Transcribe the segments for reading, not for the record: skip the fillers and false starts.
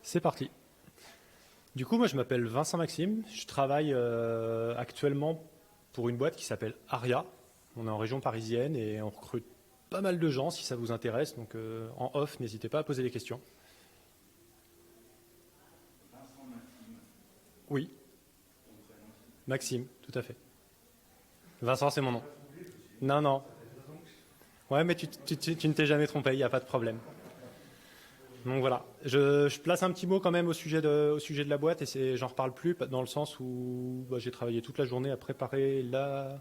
C'est parti. Du coup, moi, je m'appelle Vincent Maxime. Je travaille actuellement pour une boîte qui s'appelle Aria. On est en région parisienne et on recrute pas mal de gens si ça vous intéresse. Donc, en off, n'hésitez pas à poser des questions. Oui, Maxime, tout à fait. Vincent, c'est mon nom. Non, non. Ouais, mais tu ne t'es jamais trompé, il n'y a pas de problème. Donc voilà, je place un petit mot quand même au sujet de la boîte et j'en reparle plus dans le sens où j'ai travaillé toute la journée à préparer la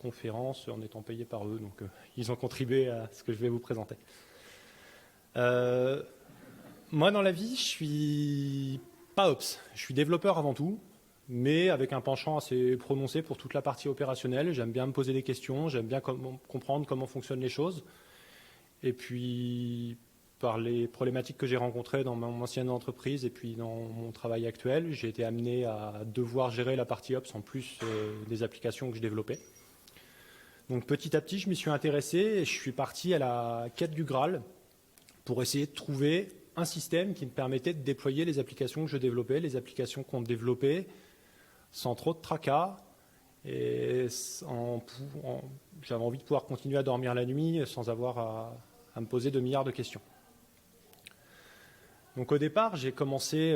conférence en étant payé par eux, donc ils ont contribué à ce que je vais vous présenter. Euh, Moi dans la vie, je suis pas ops, je suis développeur avant tout, mais avec un penchant assez prononcé pour toute la partie opérationnelle. J'aime bien me poser des questions, j'aime bien comprendre comment fonctionnent les choses. Et puis, par les problématiques que j'ai rencontrées dans mon ancienne entreprise et puis dans mon travail actuel, j'ai été amené à devoir gérer la partie Ops en plus des applications que je développais. Donc petit à petit, je m'y suis intéressé et je suis parti à la quête du Graal pour essayer de trouver un système qui me permettait de déployer les applications que je développais, les applications qu'on développait sans trop de tracas. Et j'avais envie de pouvoir continuer à dormir la nuit sans avoir à me poser de milliards de questions. Donc au départ, j'ai commencé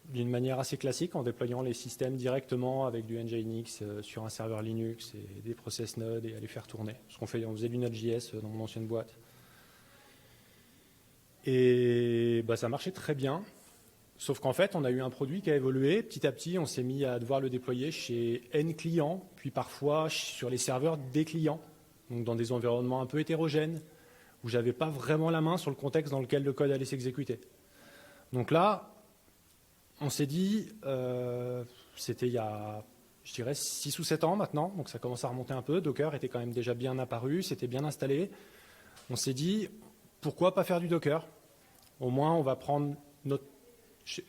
d'une manière assez classique en déployant les systèmes directement avec du Nginx sur un serveur Linux et des process nodes et à les faire tourner. Parce on faisait du Node.js dans mon ancienne boîte. Et ça marchait très bien. Sauf qu'en fait, on a eu un produit qui a évolué. Petit à petit, on s'est mis à devoir le déployer chez N clients, puis parfois sur les serveurs des clients, donc dans des environnements un peu hétérogènes, où j'avais pas vraiment la main sur le contexte dans lequel le code allait s'exécuter. Donc là, on s'est dit, c'était il y a, je dirais, 6 ou 7 ans maintenant, donc ça commence à remonter un peu. Docker était quand même déjà bien apparu, c'était bien installé. On s'est dit, pourquoi pas faire du Docker? Au moins, on va prendre notre...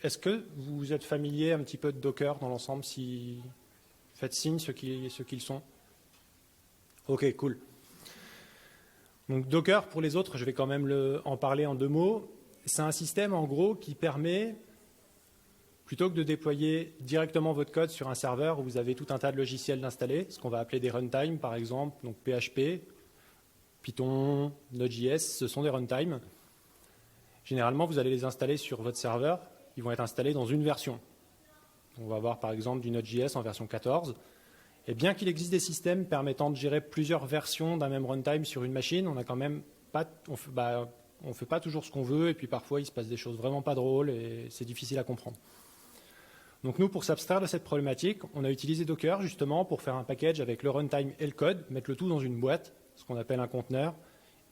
Est-ce que vous êtes familier un petit peu de Docker dans l'ensemble? Si faites signe ceux qui le sont. Ok, cool. Donc Docker, pour les autres, je vais quand même en parler en 2 mots. C'est un système en gros qui permet, plutôt que de déployer directement votre code sur un serveur où vous avez tout un tas de logiciels installés, ce qu'on va appeler des runtime par exemple, donc PHP, Python, Node.js, ce sont des runtime. Généralement, vous allez les installer sur votre serveur, ils vont être installés dans une version. On va avoir par exemple du Node.js en version 14. Et bien qu'il existe des systèmes permettant de gérer plusieurs versions d'un même runtime sur une machine, on a quand même pas, on fait pas toujours ce qu'on veut et puis parfois il se passe des choses vraiment pas drôles et c'est difficile à comprendre. Donc nous, pour s'abstraire de cette problématique, on a utilisé Docker justement pour faire un package avec le runtime et le code, mettre le tout dans une boîte, ce qu'on appelle un conteneur.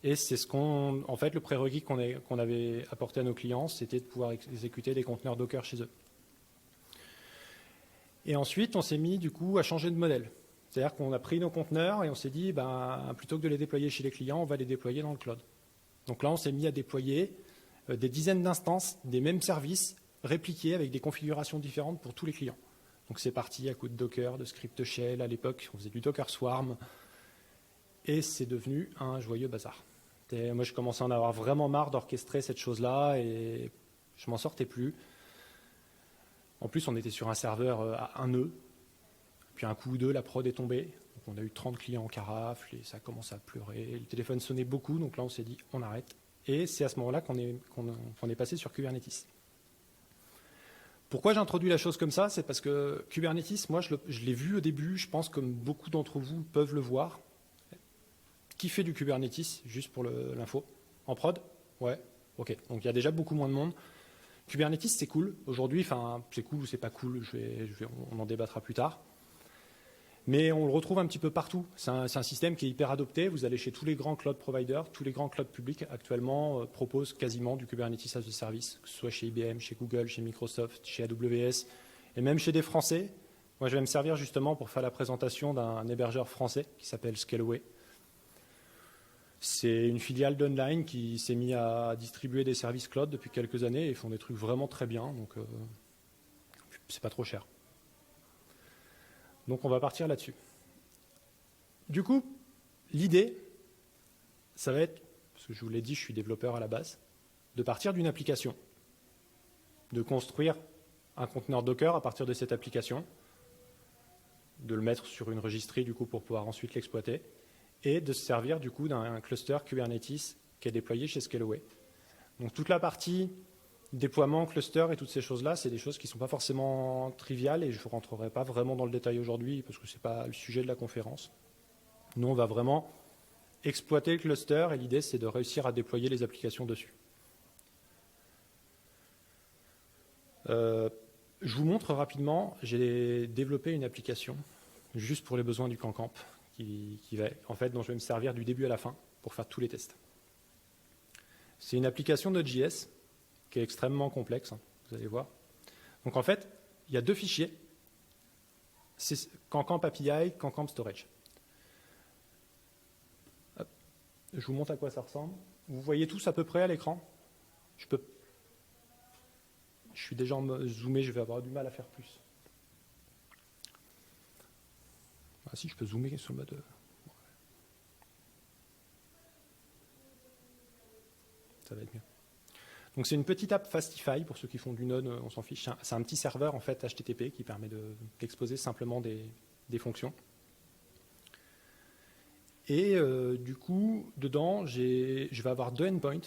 Et c'est en fait, le prérequis qu'on avait apporté à nos clients, c'était de pouvoir exécuter des conteneurs Docker chez eux. Et ensuite, on s'est mis du coup à changer de modèle. C'est-à-dire qu'on a pris nos conteneurs et on s'est dit, plutôt que de les déployer chez les clients, on va les déployer dans le cloud. Donc là, on s'est mis à déployer des dizaines d'instances des mêmes services répliqués avec des configurations différentes pour tous les clients. Donc c'est parti à coup de Docker, de script shell. À l'époque, on faisait du Docker Swarm. Et c'est devenu un joyeux bazar. Moi, je commençais à en avoir vraiment marre d'orchestrer cette chose-là et je m'en sortais plus. En plus, on était sur un serveur à un nœud. Puis un coup ou deux, la prod est tombée. Donc, on a eu 30 clients en carafe et ça a commencé à pleurer. Le téléphone sonnait beaucoup, donc là, on s'est dit, on arrête. Et c'est à ce moment-là qu'on est passé sur Kubernetes. Pourquoi j'introduis la chose comme ça? C'est parce que Kubernetes, moi, je l'ai vu au début, je pense comme beaucoup d'entre vous peuvent le voir. Qui fait du Kubernetes, juste pour l'info? En prod? Ouais, ok. Donc il y a déjà beaucoup moins de monde. Kubernetes, c'est cool. Aujourd'hui, c'est cool ou c'est pas cool, on en débattra plus tard. Mais on le retrouve un petit peu partout. C'est un système qui est hyper adopté. Vous allez chez tous les grands cloud providers, tous les grands clouds publics actuellement proposent quasiment du Kubernetes as a service, que ce soit chez IBM, chez Google, chez Microsoft, chez AWS, et même chez des Français. Moi, je vais me servir justement pour faire la présentation d'un hébergeur français qui s'appelle Scaleway. C'est une filiale d'Online qui s'est mis à distribuer des services cloud depuis quelques années et ils font des trucs vraiment très bien, donc c'est pas trop cher. Donc on va partir là-dessus. Du coup, l'idée, ça va être, parce que je vous l'ai dit, je suis développeur à la base, de partir d'une application. de construire un conteneur Docker à partir de cette application, de le mettre sur une registrie du coup pour pouvoir ensuite l'exploiter, et de se servir du coup d'un cluster Kubernetes qui est déployé chez Scaleway. Donc toute la partie déploiement, cluster et toutes ces choses-là, c'est des choses qui ne sont pas forcément triviales et je ne rentrerai pas vraiment dans le détail aujourd'hui parce que ce n'est pas le sujet de la conférence. Nous, on va vraiment exploiter le cluster et l'idée, c'est de réussir à déployer les applications dessus. Je vous montre rapidement, j'ai développé une application juste pour les besoins du CanCamp dont je vais me servir du début à la fin pour faire tous les tests. C'est une application Node.js qui est extrêmement complexe, vous allez voir. Donc en fait, il y a deux fichiers, c'est CanCamp API, CanCamp Storage. Hop. Je vous montre à quoi ça ressemble. Vous voyez tous à peu près à l'écran. Je suis déjà en zoomé, je vais avoir du mal à faire plus. Ah si, je peux zoomer sur le mode... Ça va être mieux. Donc c'est une petite app Fastify, pour ceux qui font du Node, on s'en fiche. C'est un petit serveur en fait HTTP qui permet d'exposer simplement des fonctions. Et du coup, dedans, je vais avoir deux endpoints.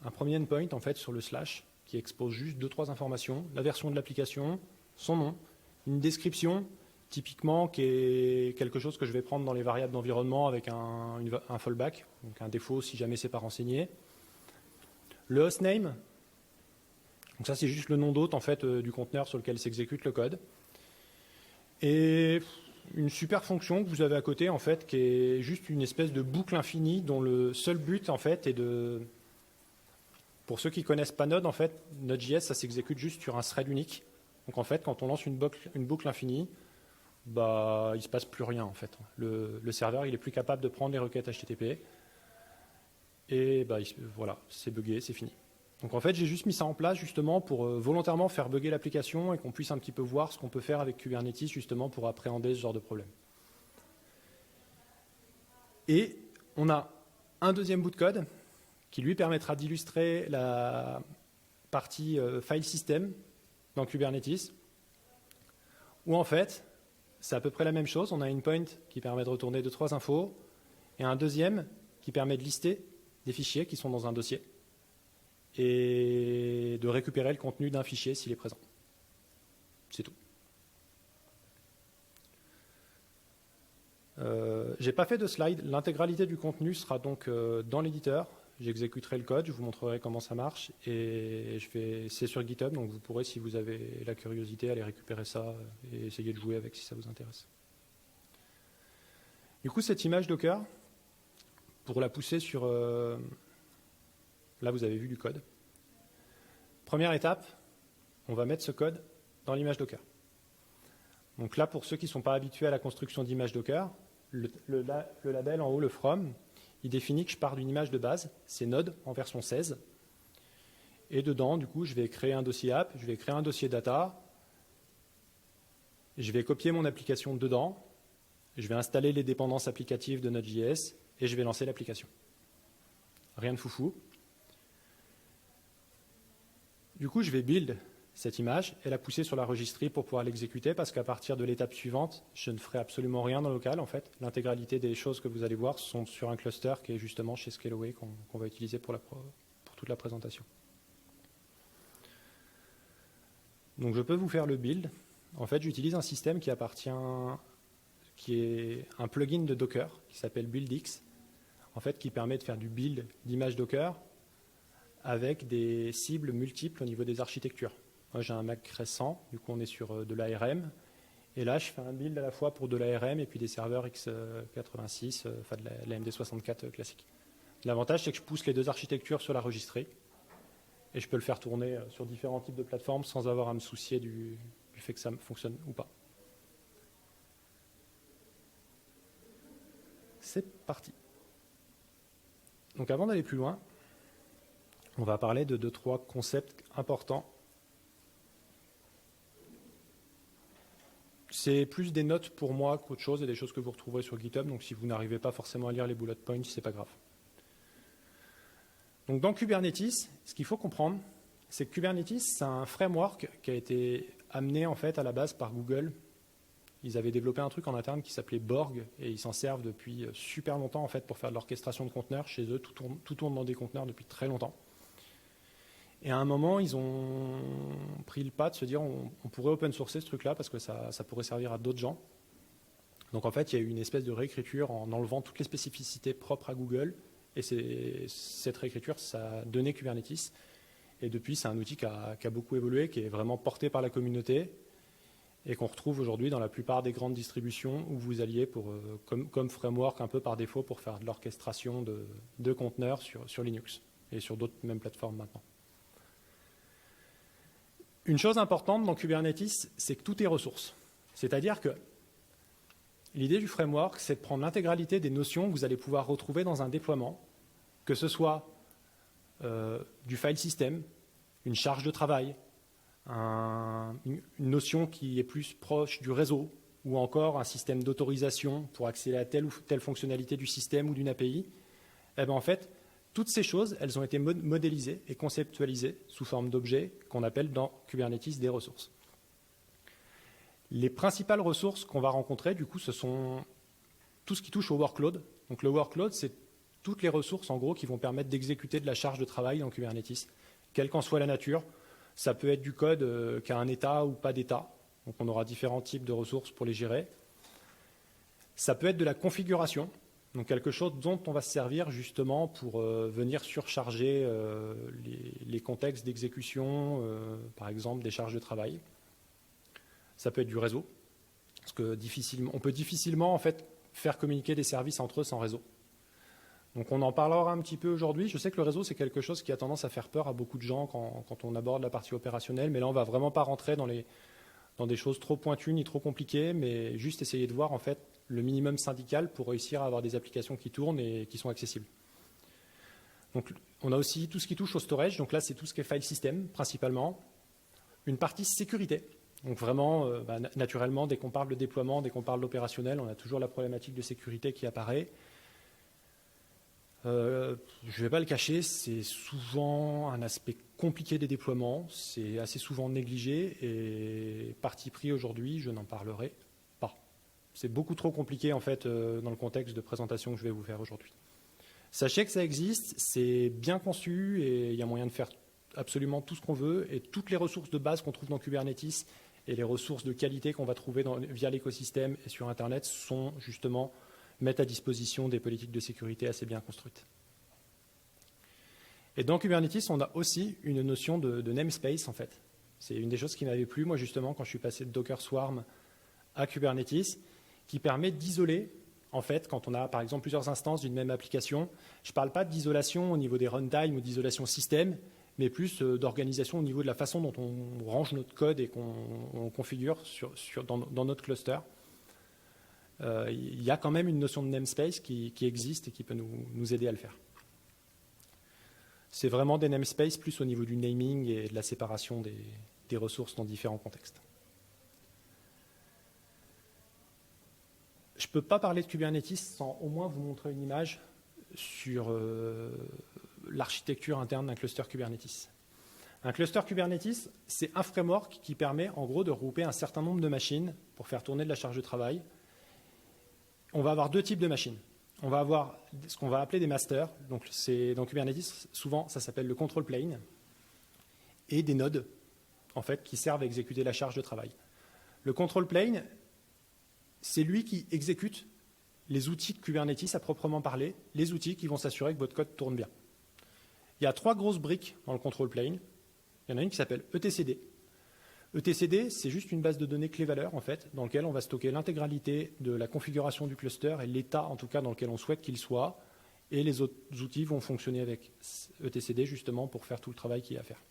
Un premier endpoint en fait sur le slash qui expose juste 2-3 informations, la version de l'application, son nom, une description typiquement qui est quelque chose que je vais prendre dans les variables d'environnement avec un fallback, donc un défaut si jamais c'est pas renseigné. Le hostname, donc ça c'est juste le nom d'hôte en fait du conteneur sur lequel s'exécute le code. Et une super fonction que vous avez à côté en fait qui est juste une espèce de boucle infinie dont le seul but en fait est de... Pour ceux qui ne connaissent pas Node, en fait, Node.js, ça s'exécute juste sur un thread unique. Donc en fait, quand on lance une boucle infinie, bah, il ne se passe plus rien en fait. Le serveur, il est plus capable de prendre les requêtes HTTP. Et bah, voilà, c'est buggé, c'est fini. Donc en fait, j'ai juste mis ça en place justement pour volontairement faire bugger l'application et qu'on puisse un petit peu voir ce qu'on peut faire avec Kubernetes justement pour appréhender ce genre de problème. Et on a un deuxième bout de code qui lui permettra d'illustrer la partie file system dans Kubernetes, où en fait, c'est à peu près la même chose. On a une point qui permet de retourner 2-3 infos, et un deuxième qui permet de lister des fichiers qui sont dans un dossier, et de récupérer le contenu d'un fichier s'il est présent. C'est tout. J'ai pas fait de slide. L'intégralité du contenu sera donc dans l'éditeur. J'exécuterai le code, je vous montrerai comment ça marche et c'est sur GitHub, donc vous pourrez, si vous avez la curiosité, aller récupérer ça et essayer de jouer avec si ça vous intéresse. Du coup, cette image Docker, pour la pousser sur... là, vous avez vu du code. Première étape, on va mettre ce code dans l'image Docker. Donc là, pour ceux qui ne sont pas habitués à la construction d'images Docker, le label en haut, le from, il définit que je pars d'une image de base, c'est Node en version 16. Et dedans, du coup, je vais créer un dossier app, je vais créer un dossier data, je vais copier mon application dedans, je vais installer les dépendances applicatives de Node.js et je vais lancer l'application. Rien de foufou. Du coup, je vais build cette image et la pousser sur la registrie pour pouvoir l'exécuter parce qu'à partir de l'étape suivante, je ne ferai absolument rien dans le local en fait. L'intégralité des choses que vous allez voir sont sur un cluster qui est justement chez Scaleway qu'on va utiliser pour toute la présentation. Donc je peux vous faire le build. En fait, j'utilise un système qui est un plugin de Docker qui s'appelle BuildX, en fait, qui permet de faire du build d'images Docker avec des cibles multiples au niveau des architectures. Moi, j'ai un Mac récent, du coup, on est sur de l'ARM. Et là, je fais un build à la fois pour de l'ARM et puis des serveurs x86, enfin de la MD64 classique. L'avantage, c'est que je pousse les deux architectures sur la registrie et je peux le faire tourner sur différents types de plateformes sans avoir à me soucier du fait que ça fonctionne ou pas. C'est parti. Donc avant d'aller plus loin, on va parler de 2-3 concepts importants. C'est plus des notes pour moi qu'autre chose et des choses que vous retrouverez sur GitHub. Donc si vous n'arrivez pas forcément à lire les bullet points, c'est pas grave. Donc dans Kubernetes, ce qu'il faut comprendre, c'est que Kubernetes, c'est un framework qui a été amené en fait à la base par Google. Ils avaient développé un truc en interne qui s'appelait Borg et ils s'en servent depuis super longtemps en fait pour faire de l'orchestration de conteneurs. Chez eux, tout tourne dans des conteneurs depuis très longtemps. Et à un moment, ils ont pris le pas de se dire on pourrait open sourcer ce truc-là parce que ça pourrait servir à d'autres gens. Donc en fait, il y a eu une espèce de réécriture en enlevant toutes les spécificités propres à Google. Et cette réécriture, ça a donné Kubernetes. Et depuis, c'est un outil qui a beaucoup évolué, qui est vraiment porté par la communauté et qu'on retrouve aujourd'hui dans la plupart des grandes distributions où vous alliez comme framework un peu par défaut pour faire de l'orchestration de conteneurs sur Linux et sur d'autres mêmes plateformes maintenant. Une chose importante dans Kubernetes, c'est que tout est ressource. C'est-à-dire que l'idée du framework, c'est de prendre l'intégralité des notions que vous allez pouvoir retrouver dans un déploiement, que ce soit du file system, une charge de travail, une notion qui est plus proche du réseau, ou encore un système d'autorisation pour accéder à telle ou telle fonctionnalité du système ou d'une API. Eh bien, en fait, toutes ces choses, elles ont été modélisées et conceptualisées sous forme d'objets qu'on appelle dans Kubernetes des ressources. Les principales ressources qu'on va rencontrer, du coup, ce sont tout ce qui touche au workload. Donc le workload, c'est toutes les ressources, en gros, qui vont permettre d'exécuter de la charge de travail dans Kubernetes, quelle qu'en soit la nature. Ça peut être du code qui a un état ou pas d'état. Donc on aura différents types de ressources pour les gérer. Ça peut être de la configuration, donc quelque chose dont on va se servir justement pour venir surcharger les contextes d'exécution, par exemple des charges de travail. Ça peut être du réseau, parce que on peut difficilement en fait, faire communiquer des services entre eux sans réseau. Donc on en parlera un petit peu aujourd'hui. Je sais que le réseau, c'est quelque chose qui a tendance à faire peur à beaucoup de gens quand on aborde la partie opérationnelle, mais là, on ne va vraiment pas rentrer dans des choses trop pointues ni trop compliquées, mais juste essayer de voir en fait, le minimum syndical pour réussir à avoir des applications qui tournent et qui sont accessibles. Donc on a aussi tout ce qui touche au storage. Donc là, c'est tout ce qui est file system, principalement. Une partie sécurité. Donc vraiment, naturellement, dès qu'on parle de déploiement, dès qu'on parle d'opérationnel, on a toujours la problématique de sécurité qui apparaît. Je ne vais pas le cacher, c'est souvent un aspect compliqué des déploiements, c'est assez souvent négligé et parti pris aujourd'hui, je n'en parlerai pas. C'est beaucoup trop compliqué en fait dans le contexte de présentation que je vais vous faire aujourd'hui. Sachez que ça existe, c'est bien conçu et il y a moyen de faire absolument tout ce qu'on veut et toutes les ressources de base qu'on trouve dans Kubernetes et les ressources de qualité qu'on va trouver via l'écosystème et sur Internet sont justement mettent à disposition des politiques de sécurité assez bien construites. Et dans Kubernetes, on a aussi une notion de namespace, en fait. C'est une des choses qui m'avait plu, moi, justement, quand je suis passé de Docker Swarm à Kubernetes, qui permet d'isoler, en fait, quand on a, par exemple, plusieurs instances d'une même application. Je ne parle pas d'isolation au niveau des runtime ou d'isolation système, mais plus d'organisation au niveau de la façon dont on range notre code et qu'on configure dans notre cluster. Il y a quand même une notion de namespace qui existe et qui peut nous aider à le faire. C'est vraiment des namespaces plus au niveau du naming et de la séparation des ressources dans différents contextes. Je ne peux pas parler de Kubernetes sans au moins vous montrer une image sur l'architecture interne d'un cluster Kubernetes. Un cluster Kubernetes, c'est un framework qui permet en gros de regrouper un certain nombre de machines pour faire tourner de la charge de travail. On va avoir deux types de machines. On va avoir ce qu'on va appeler des masters. Donc dans Kubernetes, souvent, ça s'appelle le control plane. Et des nodes, en fait, qui servent à exécuter la charge de travail. Le control plane, c'est lui qui exécute les outils de Kubernetes à proprement parler, les outils qui vont s'assurer que votre code tourne bien. Il y a trois grosses briques dans le control plane. Il y en a une qui s'appelle etcd. etcd, c'est juste une base de données clé-valeur, en fait, dans laquelle on va stocker l'intégralité de la configuration du cluster et l'état, en tout cas, dans lequel on souhaite qu'il soit. Et les autres outils vont fonctionner avec etcd, justement, pour faire tout le travail qu'il y a à faire.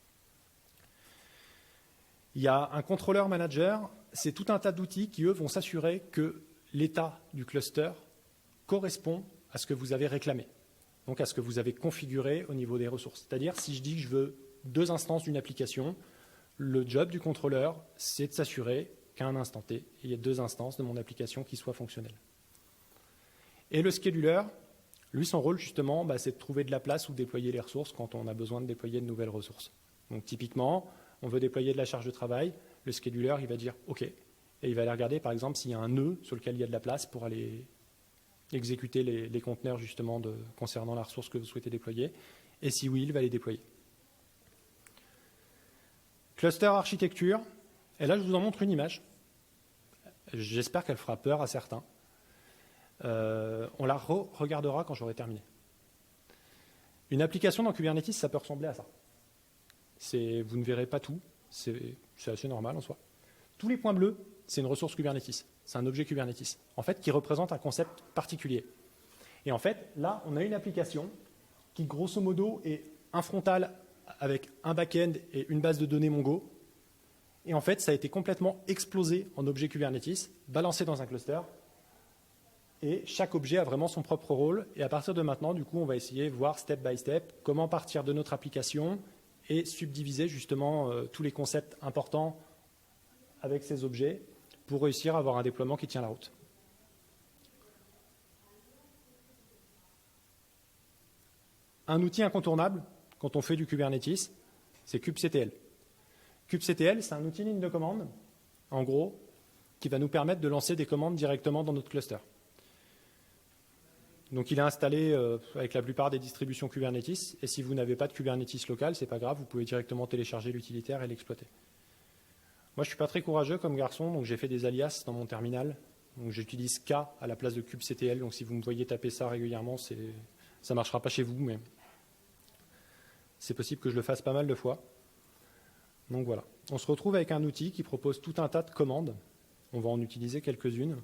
Il y a un contrôleur manager, c'est tout un tas d'outils qui, eux, vont s'assurer que l'état du cluster correspond à ce que vous avez réclamé, donc à ce que vous avez configuré au niveau des ressources. C'est-à-dire, si je dis que je veux 2 instances d'une application, le job du contrôleur, c'est de s'assurer qu'à un instant T, il y ait 2 instances de mon application qui soient fonctionnelles. Et le scheduler, lui, son rôle, justement, c'est de trouver de la place où déployer les ressources quand on a besoin de déployer de nouvelles ressources. Donc typiquement, on veut déployer de la charge de travail, le scheduler il va dire OK, et il va aller regarder par exemple s'il y a un nœud sur lequel il y a de la place pour aller exécuter les conteneurs justement concernant la ressource que vous souhaitez déployer, et si oui, il va les déployer. Cluster architecture, et là je vous en montre une image. J'espère qu'elle fera peur à certains. On la regardera quand j'aurai terminé. Une application dans Kubernetes, ça peut ressembler à ça. Vous ne verrez pas tout, c'est assez normal en soi. Tous les points bleus, c'est une ressource Kubernetes, c'est un objet Kubernetes, en fait, qui représente un concept particulier. Et en fait, là, on a une application qui, grosso modo, est un frontal avec un back-end et une base de données Mongo. Et en fait, ça a été complètement explosé en objet Kubernetes, balancé dans un cluster. Et chaque objet a vraiment son propre rôle. Et à partir de maintenant, du coup, on va essayer de voir step by step comment partir de notre application et subdiviser justement tous les concepts importants avec ces objets pour réussir à avoir un déploiement qui tient la route. Un outil incontournable quand on fait du Kubernetes, c'est kubectl. kubectl, c'est un outil ligne de commande, en gros, qui va nous permettre de lancer des commandes directement dans notre cluster. Donc il est installé avec la plupart des distributions Kubernetes, et si vous n'avez pas de Kubernetes local, c'est pas grave, vous pouvez directement télécharger l'utilitaire et l'exploiter. Moi, je ne suis pas très courageux comme garçon, donc j'ai fait des alias dans mon terminal. Donc j'utilise K à la place de kubectl, donc si vous me voyez taper ça régulièrement, ça ne marchera pas chez vous, mais c'est possible que je le fasse pas mal de fois. Donc voilà. On se retrouve avec un outil qui propose tout un tas de commandes. On va en utiliser quelques-unes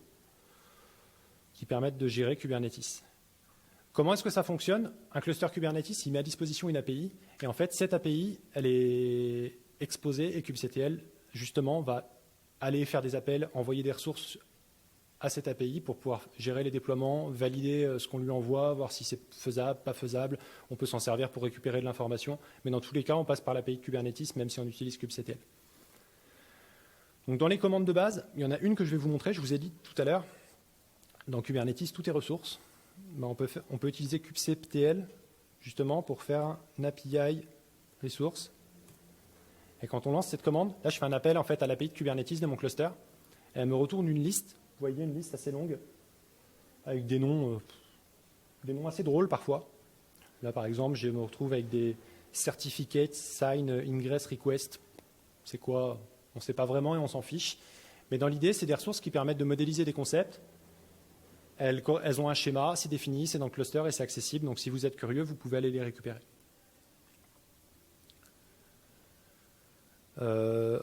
qui permettent de gérer Kubernetes. Comment est-ce que ça fonctionne? Un cluster Kubernetes, il met à disposition une API, et en fait, cette API, elle est exposée, et kubectl, justement, va aller faire des appels, envoyer des ressources à cette API pour pouvoir gérer les déploiements, valider ce qu'on lui envoie, voir si c'est faisable, pas faisable. On peut s'en servir pour récupérer de l'information, mais dans tous les cas, on passe par l'API de Kubernetes, même si on utilise kubectl. Donc dans les commandes de base, il y en a une que je vais vous montrer, je vous ai dit tout à l'heure, dans Kubernetes, tout est ressources. On peut utiliser kubectl justement pour faire un API ressource. Et quand on lance cette commande, là je fais un appel en fait à l'API de Kubernetes de mon cluster, et elle me retourne une liste. Vous voyez une liste assez longue, avec des noms assez drôles parfois. Là par exemple, je me retrouve avec des certificates, sign, ingress, request. C'est quoi? On ne sait pas vraiment et on s'en fiche. Mais dans l'idée, c'est des ressources qui permettent de modéliser des concepts. Elles ont un schéma, c'est défini, c'est dans le cluster et c'est accessible. Donc si vous êtes curieux, vous pouvez aller les récupérer.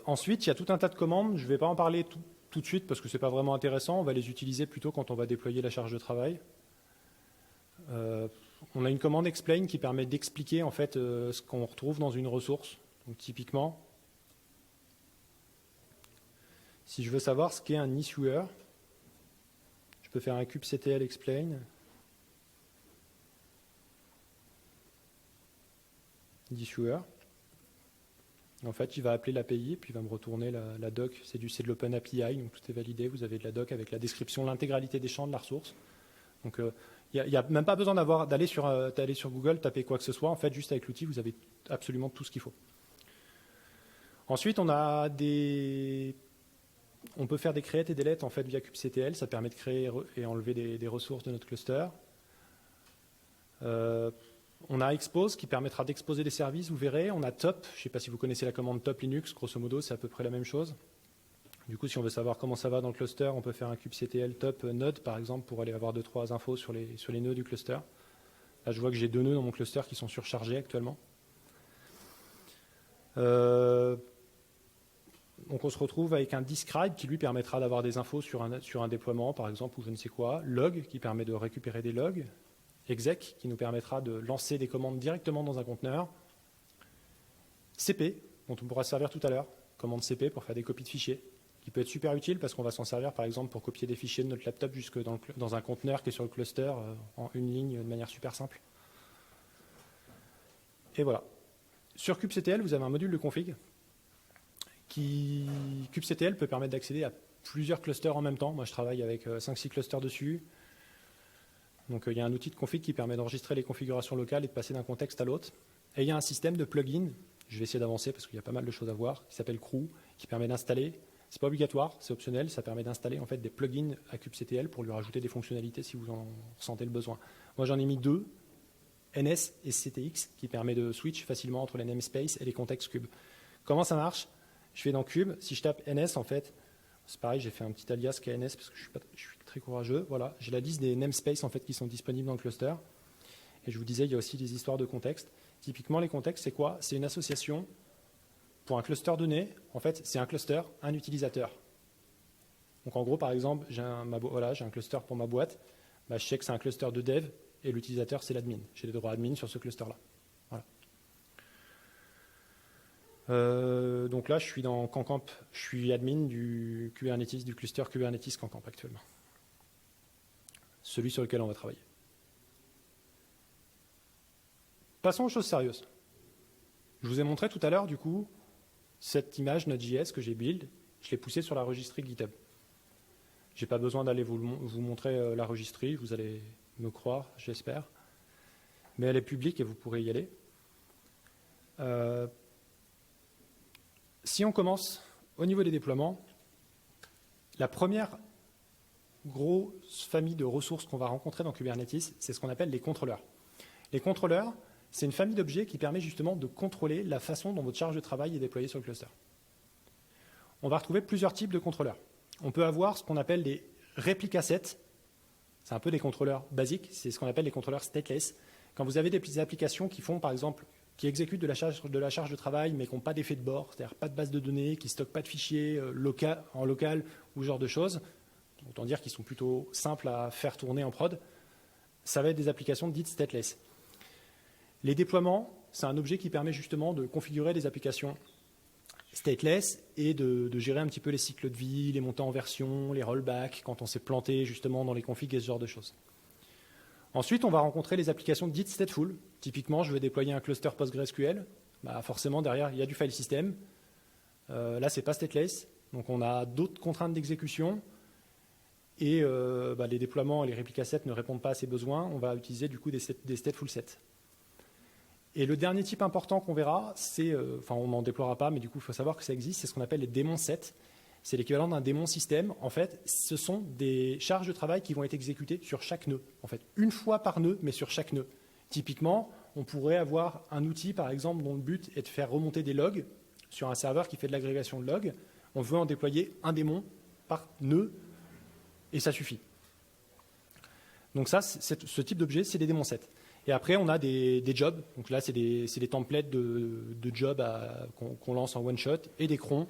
Ensuite, il y a tout un tas de commandes. Je ne vais pas en parler tout de suite parce que ce n'est pas vraiment intéressant. On va les utiliser plutôt quand on va déployer la charge de travail. On a une commande explain qui permet d'expliquer en fait ce qu'on retrouve dans une ressource. Donc typiquement, si je veux savoir ce qu'est un issuer, je peux faire un kubectl explain. D'issuer. En fait, il va appeler l'API, puis il va me retourner la doc. C'est de l'Open API, donc tout est validé. Vous avez de la doc avec la description, l'intégralité des champs de la ressource. Donc, il n'y a même pas besoin d'aller sur Google, taper quoi que ce soit. En fait, juste avec l'outil, vous avez absolument tout ce qu'il faut. Ensuite, on peut faire des create et delete en fait, via kubectl. Ça permet de créer et enlever des ressources de notre cluster. On a expose qui permettra d'exposer des services, vous verrez. On a top, je ne sais pas si vous connaissez la commande top Linux, grosso modo, c'est à peu près la même chose. Du coup, si on veut savoir comment ça va dans le cluster, on peut faire un kubectl top node, par exemple, pour aller avoir 2-3 infos sur les nœuds du cluster. Là, je vois que j'ai 2 nœuds dans mon cluster qui sont surchargés actuellement. Donc, on se retrouve avec un describe qui, lui, permettra d'avoir des infos sur un déploiement, par exemple, ou je ne sais quoi. Log, qui permet de récupérer des logs. Exec, qui nous permettra de lancer des commandes directement dans un conteneur. CP, dont on pourra se servir tout à l'heure, commande CP pour faire des copies de fichiers, qui peut être super utile parce qu'on va s'en servir par exemple pour copier des fichiers de notre laptop jusque dans un conteneur qui est sur le cluster en une ligne de manière super simple. Et voilà. Sur kubectl, vous avez un module de config kubectl peut permettre d'accéder à plusieurs clusters en même temps. Moi, je travaille avec 5-6 clusters dessus. Donc, il y a un outil de config qui permet d'enregistrer les configurations locales et de passer d'un contexte à l'autre. Et il y a un système de plugin je vais essayer d'avancer parce qu'il y a pas mal de choses à voir, qui s'appelle Crew, qui permet d'installer, c'est pas obligatoire, c'est optionnel, ça permet d'installer en fait des plugins à kubectl pour lui rajouter des fonctionnalités si vous en ressentez le besoin. Moi j'en ai mis 2, NS et CTX, qui permet de switch facilement entre les namespaces et les contextes cube. Comment ça marche? Je vais dans Cube, si je tape NS en fait, c'est pareil, j'ai fait un petit alias KNS parce que je suis très courageux. Voilà, j'ai la liste des namespaces en fait qui sont disponibles dans le cluster. Et je vous disais, il y a aussi des histoires de contexte. Typiquement, les contextes, c'est quoi? C'est une association pour un cluster donné. En fait, c'est un cluster, un utilisateur. Donc en gros, par exemple, j'ai un cluster pour ma boîte. Bah, je sais que c'est un cluster de dev et l'utilisateur, c'est l'admin. J'ai des droits admin sur ce cluster-là. Voilà. Donc là, je suis dans CanCamp, je suis admin du Kubernetes, du cluster Kubernetes CanCamp actuellement. Celui sur lequel on va travailler. Passons aux choses sérieuses. Je vous ai montré tout à l'heure, du coup, cette image Node.js que j'ai build, je l'ai poussée sur la registry GitHub. Je n'ai pas besoin d'aller vous montrer la registry, vous allez me croire, j'espère. Mais elle est publique et vous pourrez y aller. Si on commence au niveau des déploiements, la première grosse famille de ressources qu'on va rencontrer dans Kubernetes, c'est ce qu'on appelle les contrôleurs. Les contrôleurs, c'est une famille d'objets qui permet justement de contrôler la façon dont votre charge de travail est déployée sur le cluster. On va retrouver plusieurs types de contrôleurs. On peut avoir ce qu'on appelle des réplica sets. C'est un peu des contrôleurs basiques, c'est ce qu'on appelle les contrôleurs stateless. Quand vous avez des petites applications qui font, par exemple, qui exécutent de la charge de travail, mais qui n'ont pas d'effet de bord, c'est-à-dire pas de base de données, qui ne stockent pas de fichiers en local ou ce genre de choses, autant dire qu'ils sont plutôt simples à faire tourner en prod, ça va être des applications dites stateless. Les déploiements, c'est un objet qui permet justement de configurer des applications stateless et de gérer un petit peu les cycles de vie, les montées en version, les rollbacks, quand on s'est planté justement dans les configs et ce genre de choses. Ensuite, on va rencontrer les applications dites stateful. Typiquement, je vais déployer un cluster PostgreSQL. Bah, forcément, derrière, il y a du file system. Là, ce n'est pas stateless. Donc, on a d'autres contraintes d'exécution. Et les déploiements et les réplica sets ne répondent pas à ces besoins. On va utiliser du coup des stateful sets. Et le dernier type important qu'on verra, c'est, on n'en déploiera pas, mais du coup, il faut savoir que ça existe, c'est ce qu'on appelle les démons sets. C'est l'équivalent d'un démon système. En fait, ce sont des charges de travail qui vont être exécutées sur chaque nœud. En fait, une fois par nœud, mais sur chaque nœud. Typiquement, on pourrait avoir un outil, par exemple, dont le but est de faire remonter des logs sur un serveur qui fait de l'agrégation de logs. On veut en déployer un démon par nœud, et ça suffit. Donc ça, ce type d'objet, c'est des démons sets. Et après, on a des jobs. Donc là, c'est des templates de jobs qu'on lance en one-shot et des crons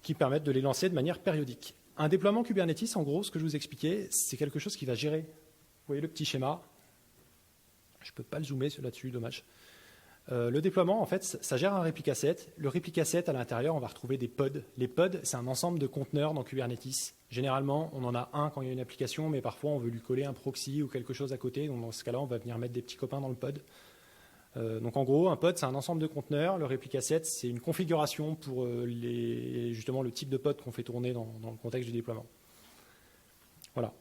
qui permettent de les lancer de manière périodique. Un déploiement Kubernetes, en gros, ce que je vous expliquais, c'est quelque chose qui va gérer. Vous voyez le petit schéma? Je ne peux pas le zoomer là-dessus, dommage. Le déploiement, en fait, ça gère un réplica set. Le réplica set, à l'intérieur, on va retrouver des pods. Les pods, c'est un ensemble de conteneurs dans Kubernetes. Généralement, on en a un quand il y a une application, mais parfois, on veut lui coller un proxy ou quelque chose à côté. Donc, dans ce cas-là, on va venir mettre des petits copains dans le pod. Donc, en gros, un pod, c'est un ensemble de conteneurs. Le réplica set, c'est une configuration pour justement le type de pod qu'on fait tourner dans le contexte du déploiement. Voilà.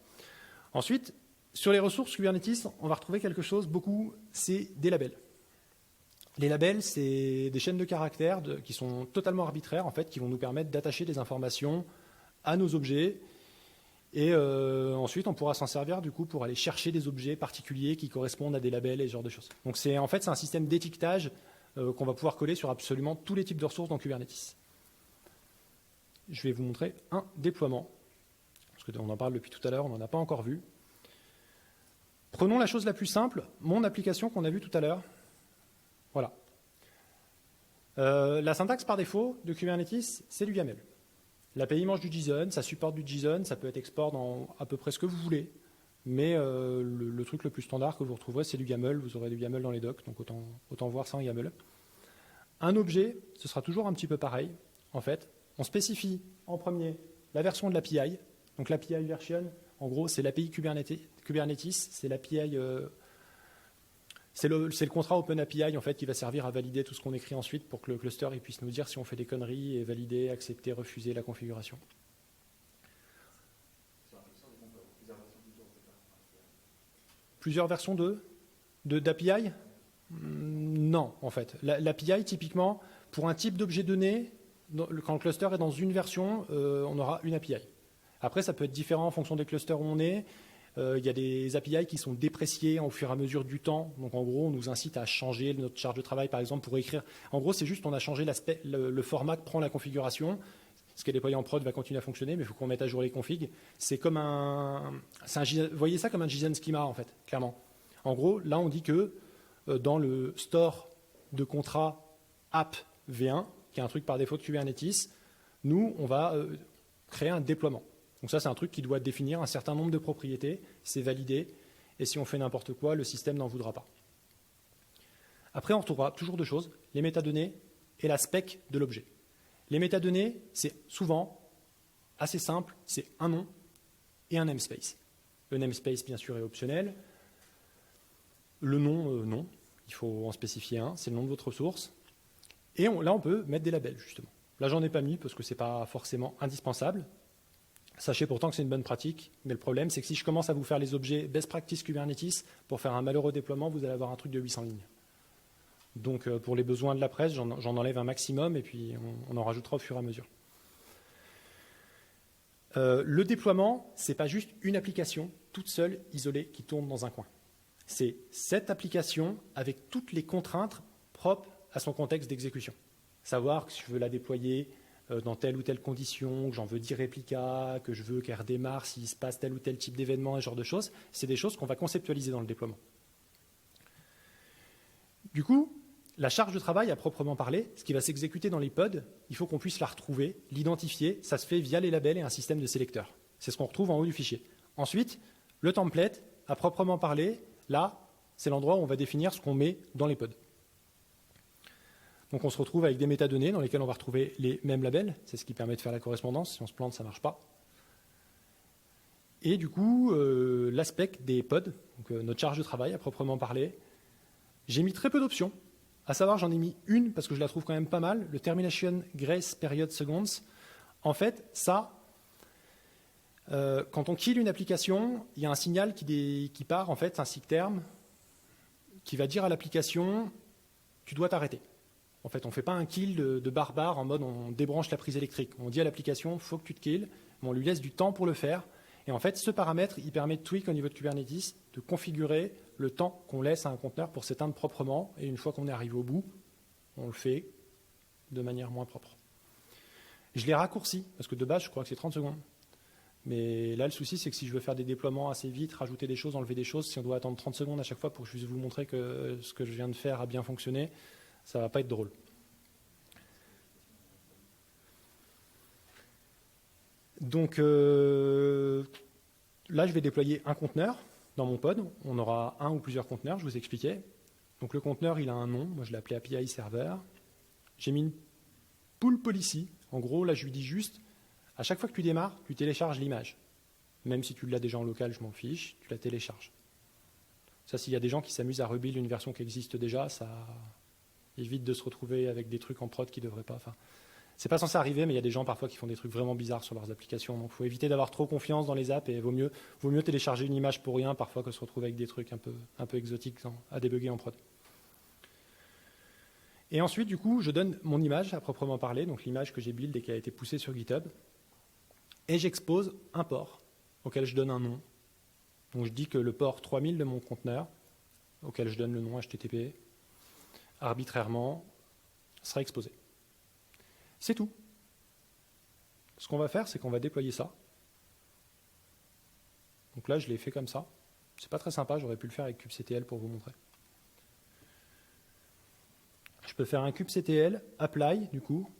Ensuite, sur les ressources Kubernetes, on va retrouver quelque chose, c'est des labels. Les labels, c'est des chaînes de caractères qui sont totalement arbitraires, en fait, qui vont nous permettre d'attacher des informations à nos objets. Et ensuite, on pourra s'en servir du coup pour aller chercher des objets particuliers qui correspondent à des labels et ce genre de choses. Donc c'est un système d'étiquetage qu'on va pouvoir coller sur absolument tous les types de ressources dans Kubernetes. Je vais vous montrer un déploiement, parce qu'on en parle depuis tout à l'heure, on n'en a pas encore vu. Prenons la chose la plus simple, mon application qu'on a vue tout à l'heure. Voilà. La syntaxe par défaut de Kubernetes, c'est du YAML. L'API mange du JSON, ça supporte du JSON, ça peut être export dans à peu près ce que vous voulez. Mais le truc le plus standard que vous retrouverez, c'est du YAML. Vous aurez du YAML dans les docs, donc autant voir ça en YAML. Un objet, ce sera toujours un petit peu pareil. En fait, on spécifie en premier la version de l'API. Donc l'API version, en gros, c'est l'API Kubernetes, c'est l'API... C'est le contrat OpenAPI en fait, qui va servir à valider tout ce qu'on écrit ensuite pour que le cluster il puisse nous dire si on fait des conneries et valider, accepter, refuser la configuration. Plusieurs versions d'API ? Non. Non, en fait. L'API, typiquement, pour un type d'objet donné, quand le cluster est dans une version, on aura une API. Après, ça peut être différent en fonction des clusters où on est. Il y a des API qui sont dépréciées au fur et à mesure du temps. Donc, en gros, on nous incite à changer notre charge de travail, par exemple, pour écrire. En gros, c'est juste on a changé le format que prend la configuration. Ce qui est déployé en prod va continuer à fonctionner, mais il faut qu'on mette à jour les configs. C'est comme vous voyez ça comme un JSON schema, en fait, clairement. En gros, là, on dit que dans le store de contrat app V1, qui est un truc par défaut de Kubernetes, nous, on va créer un déploiement. Donc ça, c'est un truc qui doit définir un certain nombre de propriétés, c'est validé, et si on fait n'importe quoi, le système n'en voudra pas. Après, on retrouvera toujours deux choses, les métadonnées et la spec de l'objet. Les métadonnées, c'est souvent assez simple, c'est un nom et un namespace. Le namespace, bien sûr, est optionnel. Le nom, non, il faut en spécifier un, c'est le nom de votre source. Et là, on peut mettre des labels, justement. Là, j'en ai pas mis parce que ce n'est pas forcément indispensable. Sachez pourtant que c'est une bonne pratique, mais le problème, c'est que si je commence à vous faire les objets best practice Kubernetes, pour faire un malheureux déploiement, vous allez avoir un truc de 800 lignes. Donc, pour les besoins de la presse, j'en enlève un maximum et puis on en rajoutera au fur et à mesure. Le déploiement, ce n'est pas juste une application toute seule, isolée, qui tourne dans un coin. C'est cette application avec toutes les contraintes propres à son contexte d'exécution. Savoir que je veux la déployer dans telle ou telle condition, que j'en veux 10 réplicas, que je veux qu'elle redémarre s'il se passe tel ou tel type d'événement, ce genre de choses, c'est des choses qu'on va conceptualiser dans le déploiement. Du coup, la charge de travail à proprement parler, ce qui va s'exécuter dans les pods, il faut qu'on puisse la retrouver, l'identifier, ça se fait via les labels et un système de sélecteurs. C'est ce qu'on retrouve en haut du fichier. Ensuite, le template, à proprement parler, là, c'est l'endroit où on va définir ce qu'on met dans les pods. Donc on se retrouve avec des métadonnées dans lesquelles on va retrouver les mêmes labels. C'est ce qui permet de faire la correspondance. Si on se plante, ça ne marche pas. Et du coup, l'aspect des pods, donc notre charge de travail à proprement parler, j'ai mis très peu d'options. À savoir, j'en ai mis une parce que je la trouve quand même pas mal, le Termination Grace Period Seconds. En fait, ça, quand on kill une application, il y a un signal qui part, en fait, un SIGTERM, qui va dire à l'application, tu dois t'arrêter. En fait, on ne fait pas un kill de barbare en mode on débranche la prise électrique. On dit à l'application, il faut que tu te kills, mais on lui laisse du temps pour le faire. Et en fait, ce paramètre, il permet de tweak au niveau de Kubernetes, de configurer le temps qu'on laisse à un conteneur pour s'éteindre proprement. Et une fois qu'on est arrivé au bout, on le fait de manière moins propre. Je l'ai raccourci, parce que de base, je crois que c'est 30 secondes. Mais là, le souci, c'est que si je veux faire des déploiements assez vite, rajouter des choses, enlever des choses, si on doit attendre 30 secondes à chaque fois pour que je puisse vous montrer que ce que je viens de faire a bien fonctionné, ça ne va pas être drôle. Donc là, je vais déployer un conteneur dans mon pod. On aura un ou plusieurs conteneurs, je vous expliquais. Donc le conteneur, il a un nom. Moi, je l'ai appelé API Server. J'ai mis une pull policy. En gros, là, je lui dis juste, à chaque fois que tu démarres, tu télécharges l'image. Même si tu l'as déjà en local, je m'en fiche, tu la télécharges. Ça, s'il y a des gens qui s'amusent à rebuild une version qui existe déjà, ça évite de se retrouver avec des trucs en prod qui ne devraient pas. Enfin, c'est pas censé arriver, mais il y a des gens parfois qui font des trucs vraiment bizarres sur leurs applications. Donc, il faut éviter d'avoir trop confiance dans les apps et vaut mieux télécharger une image pour rien parfois que se retrouver avec des trucs un peu exotiques à débugger en prod. Et ensuite, du coup, je donne mon image à proprement parler, donc l'image que j'ai build et qui a été poussée sur GitHub, et j'expose un port auquel je donne un nom. Donc, je dis que le port 3000 de mon conteneur, auquel je donne le nom HTTP, arbitrairement, sera exposé. C'est tout. Ce qu'on va faire, c'est qu'on va déployer ça. Donc là, je l'ai fait comme ça. C'est pas très sympa, j'aurais pu le faire avec kubectl pour vous montrer. Je peux faire un kubectl apply, du coup.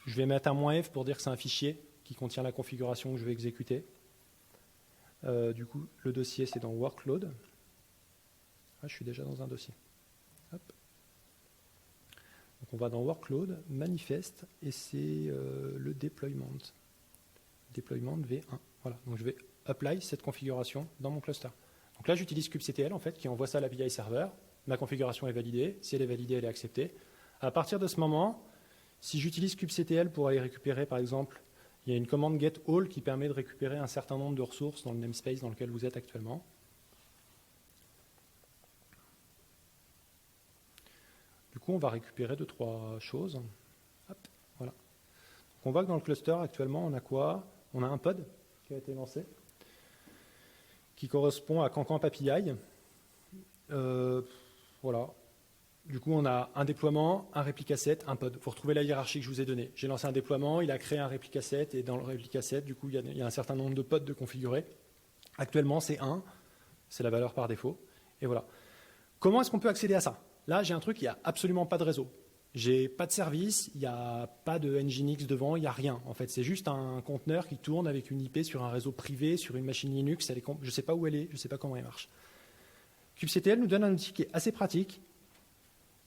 Je vais mettre un -f pour dire que c'est un fichier qui contient la configuration que je vais exécuter. Du coup, le dossier, c'est dans workload. Ah, je suis déjà dans un dossier. Hop. Donc on va dans workload, manifeste, et c'est le deployment. Deployment V1. Voilà, donc je vais apply cette configuration dans mon cluster. Donc là, j'utilise kubectl, en fait, qui envoie ça à l'API server. Ma configuration est validée. Si elle est validée, elle est acceptée. À partir de ce moment, si j'utilise kubectl pour aller récupérer, par exemple, il y a une commande getAll qui permet de récupérer un certain nombre de ressources dans le namespace dans lequel vous êtes actuellement. Du coup, coup, on va récupérer 2-3 choses. Hop, voilà. Donc, on voit que dans le cluster, actuellement, on a quoi? On a un pod qui a été lancé, qui correspond à Cancan Papillai. Voilà. Du coup, on a un déploiement, un réplica set, un pod. Vous retrouvez la hiérarchie que je vous ai donnée. J'ai lancé un déploiement, il a créé un réplica set, et dans le réplica set, du coup, il y a un certain nombre de pods de configurer. Actuellement, c'est 1, c'est la valeur par défaut. Et voilà. Comment est-ce qu'on peut accéder à ça? Là, j'ai un truc, il n'y a absolument pas de réseau. J'ai pas de service, il n'y a pas de Nginx devant, il n'y a rien. En fait, c'est juste un conteneur qui tourne avec une IP sur un réseau privé, sur une machine Linux. Je ne sais pas où elle est, je ne sais pas comment elle marche. kubectl nous donne un outil qui est assez pratique,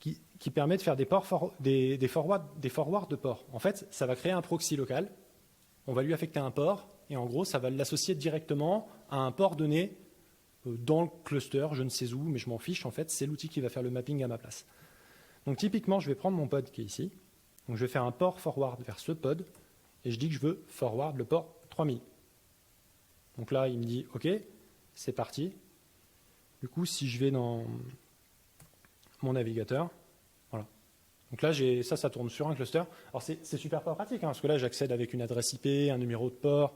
qui permet de faire des forwards de ports. En fait, ça va créer un proxy local, on va lui affecter un port, et en gros, ça va l'associer directement à un port donné dans le cluster, je ne sais où, mais je m'en fiche, en fait, c'est l'outil qui va faire le mapping à ma place. Donc typiquement, je vais prendre mon pod qui est ici, donc je vais faire un port forward vers ce pod, et je dis que je veux forward le port 3000. Donc là, il me dit, OK, c'est parti. Du coup, si je vais dans mon navigateur, voilà. Donc là, ça tourne sur un cluster. Alors c'est super pas pratique, parce que là, j'accède avec une adresse IP, un numéro de port,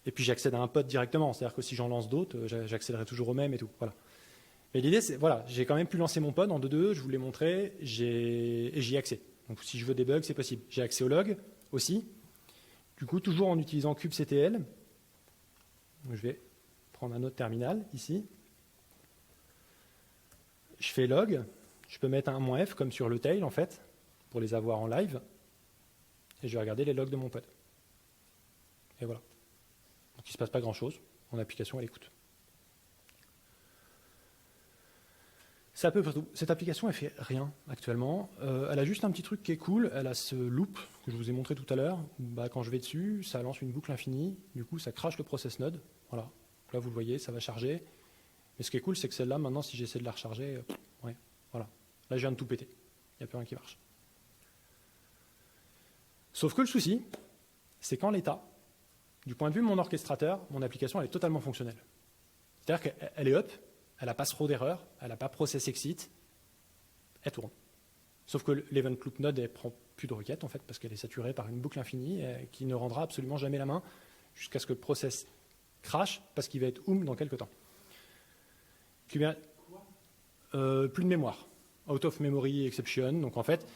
et puis j'accède à un pod directement. C'est-à-dire que si j'en lance d'autres, j'accéderai toujours au même et tout. Voilà. Mais l'idée, c'est, voilà, j'ai quand même pu lancer mon pod en 2.2, je vous l'ai montré, et j'y ai accès. Donc si je veux debug, c'est possible. J'ai accès au log aussi. Du coup, toujours en utilisant kubectl. Donc, je vais prendre un autre terminal ici. Je fais log. Je peux mettre un -f comme sur le tail, en fait, pour les avoir en live. Et je vais regarder les logs de mon pod. Et voilà. Donc il ne se passe pas grand-chose. Mon application, elle écoute. C'est à peu près tout. Cette application, elle fait rien actuellement. Elle a juste un petit truc qui est cool. Elle a ce loop que je vous ai montré tout à l'heure. Quand je vais dessus, ça lance une boucle infinie. Du coup, ça crache le process node. Voilà. Donc là, vous le voyez, ça va charger. Mais ce qui est cool, c'est que celle-là, maintenant, si j'essaie de la recharger, ouais, voilà. Là, je viens de tout péter. Il n'y a plus rien qui marche. Sauf que le souci, c'est qu'en l'état, du point de vue de mon orchestrateur, mon application, elle est totalement fonctionnelle. C'est-à-dire qu'elle est up, elle n'a pas throw d'erreur, elle n'a pas process exit, elle tourne. Sauf que l'event loop node, elle prend plus de requêtes, en fait, parce qu'elle est saturée par une boucle infinie qui ne rendra absolument jamais la main jusqu'à ce que le process crash, parce qu'il va être dans quelques temps. Plus de mémoire. Out of memory exception. Donc en fait.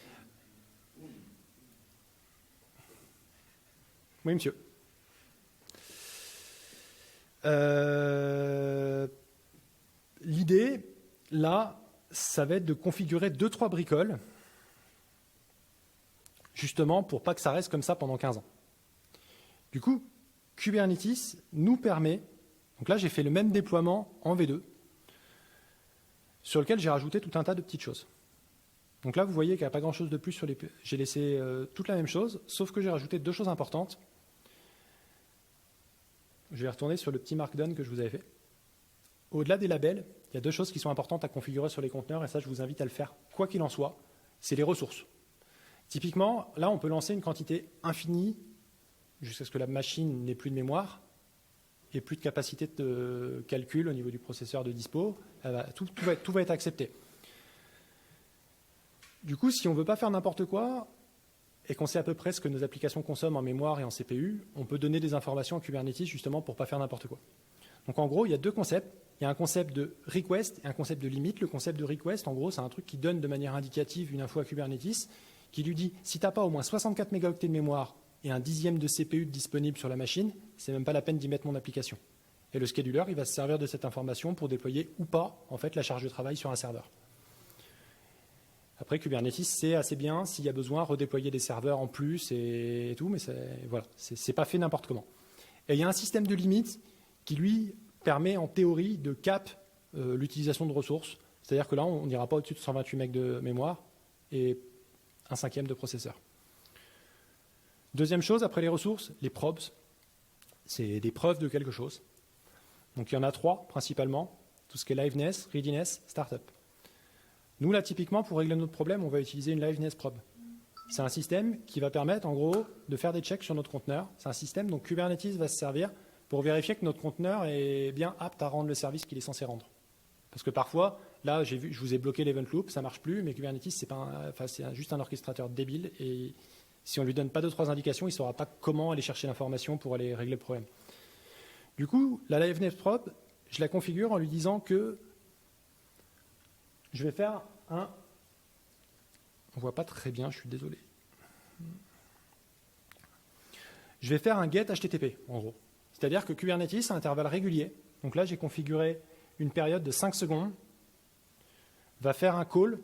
Oui, monsieur. L'idée, là, ça va être de configurer 2-3 bricoles, justement pour pas que ça reste comme ça pendant 15 ans. Du coup, Kubernetes nous permet, donc là j'ai fait le même déploiement en V2, sur lequel j'ai rajouté tout un tas de petites choses. Donc là, vous voyez qu'il n'y a pas grand-chose de plus sur les... J'ai laissé toute la même chose, sauf que j'ai rajouté 2 choses importantes. Je vais retourner sur le petit markdown que je vous avais fait. Au-delà des labels, il y a 2 choses qui sont importantes à configurer sur les conteneurs, et ça, je vous invite à le faire quoi qu'il en soit. C'est les ressources. Typiquement, là, on peut lancer une quantité infinie jusqu'à ce que la machine n'ait plus de mémoire et plus de capacité de calcul au niveau du processeur de dispo. Tout va être accepté. Du coup, si on ne veut pas faire n'importe quoi et qu'on sait à peu près ce que nos applications consomment en mémoire et en CPU, on peut donner des informations à Kubernetes justement pour ne pas faire n'importe quoi. Donc en gros, il y a 2 concepts. Il y a un concept de request et un concept de limite. Le concept de request, en gros, c'est un truc qui donne de manière indicative une info à Kubernetes, qui lui dit, si tu n'as pas au moins 64 mégaoctets de mémoire et un dixième de CPU disponible sur la machine, c'est même pas la peine d'y mettre mon application. Et le scheduler, il va se servir de cette information pour déployer ou pas, en fait, la charge de travail sur un serveur. Après, Kubernetes, c'est assez bien s'il y a besoin de redéployer des serveurs en plus et tout, mais voilà, c'est pas fait n'importe comment. Et il y a un système de limite qui, lui, permet en théorie de cap l'utilisation de ressources. C'est-à-dire que là, on n'ira pas au-dessus de 128 MB de mémoire et 1/5 de processeur. Deuxième chose, après les ressources, les probes. C'est des preuves de quelque chose. Donc il y en a 3 principalement, tout ce qui est liveness, readiness, startup. Nous, là, typiquement, pour régler notre problème, on va utiliser une liveness probe. C'est un système qui va permettre, en gros, de faire des checks sur notre conteneur. C'est un système dont Kubernetes va se servir pour vérifier que notre conteneur est bien apte à rendre le service qu'il est censé rendre. Parce que parfois, là, je vous ai bloqué l'event loop, ça ne marche plus, mais Kubernetes, c'est juste un orchestrateur débile, et si on ne lui donne pas 2-3 indications, il ne saura pas comment aller chercher l'information pour aller régler le problème. Du coup, la liveness probe, je la configure en lui disant que je vais faire un... On ne voit pas très bien, je suis désolé. Je vais faire un get HTTP, en gros. C'est-à-dire que Kubernetes, à intervalles réguliers, donc là, j'ai configuré une période de 5 secondes, va faire un call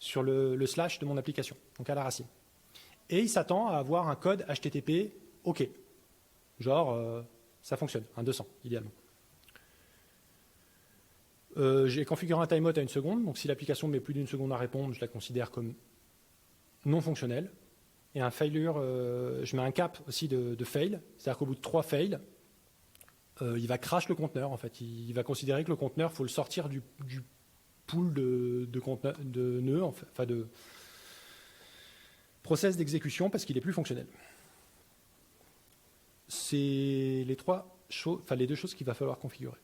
sur le slash de mon application, donc à la racine. Et il s'attend à avoir un code HTTP OK. Genre, ça fonctionne, un 200, idéalement. J'ai configuré un timeout à 1 seconde, donc si l'application met plus d'1 seconde à répondre, je la considère comme non fonctionnelle. Et un failure, je mets un cap aussi de fail, c'est-à-dire qu'au bout de 3 fails, il va crash le conteneur, en fait. Il va considérer que le conteneur, il faut le sortir du pool de nœuds, enfin de process d'exécution, parce qu'il est plus fonctionnel. C'est les deux choses qu'il va falloir configurer.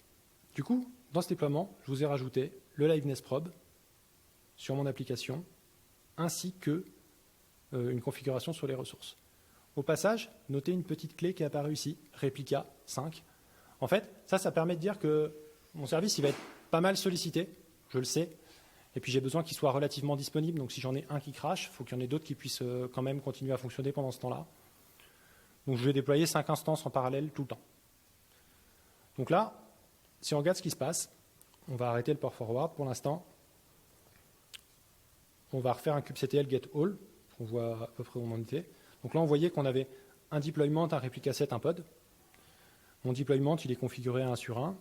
Du coup, dans ce déploiement, je vous ai rajouté le liveness probe sur mon application, ainsi que une configuration sur les ressources. Au passage, notez une petite clé qui est apparue ici, Replica 5. En fait, ça permet de dire que mon service il va être pas mal sollicité, je le sais, et puis j'ai besoin qu'il soit relativement disponible, donc si j'en ai un qui crache, il faut qu'il y en ait d'autres qui puissent quand même continuer à fonctionner pendant ce temps-là. Donc je vais déployer 5 instances en parallèle tout le temps. Donc là, si on regarde ce qui se passe, on va arrêter le port forward pour l'instant. On va refaire un kubectl get all, on voit à peu près où on en était. Donc là, on voyait qu'on avait un deployment, un replica set, un pod. Mon deployment, il est configuré à 1 sur 1.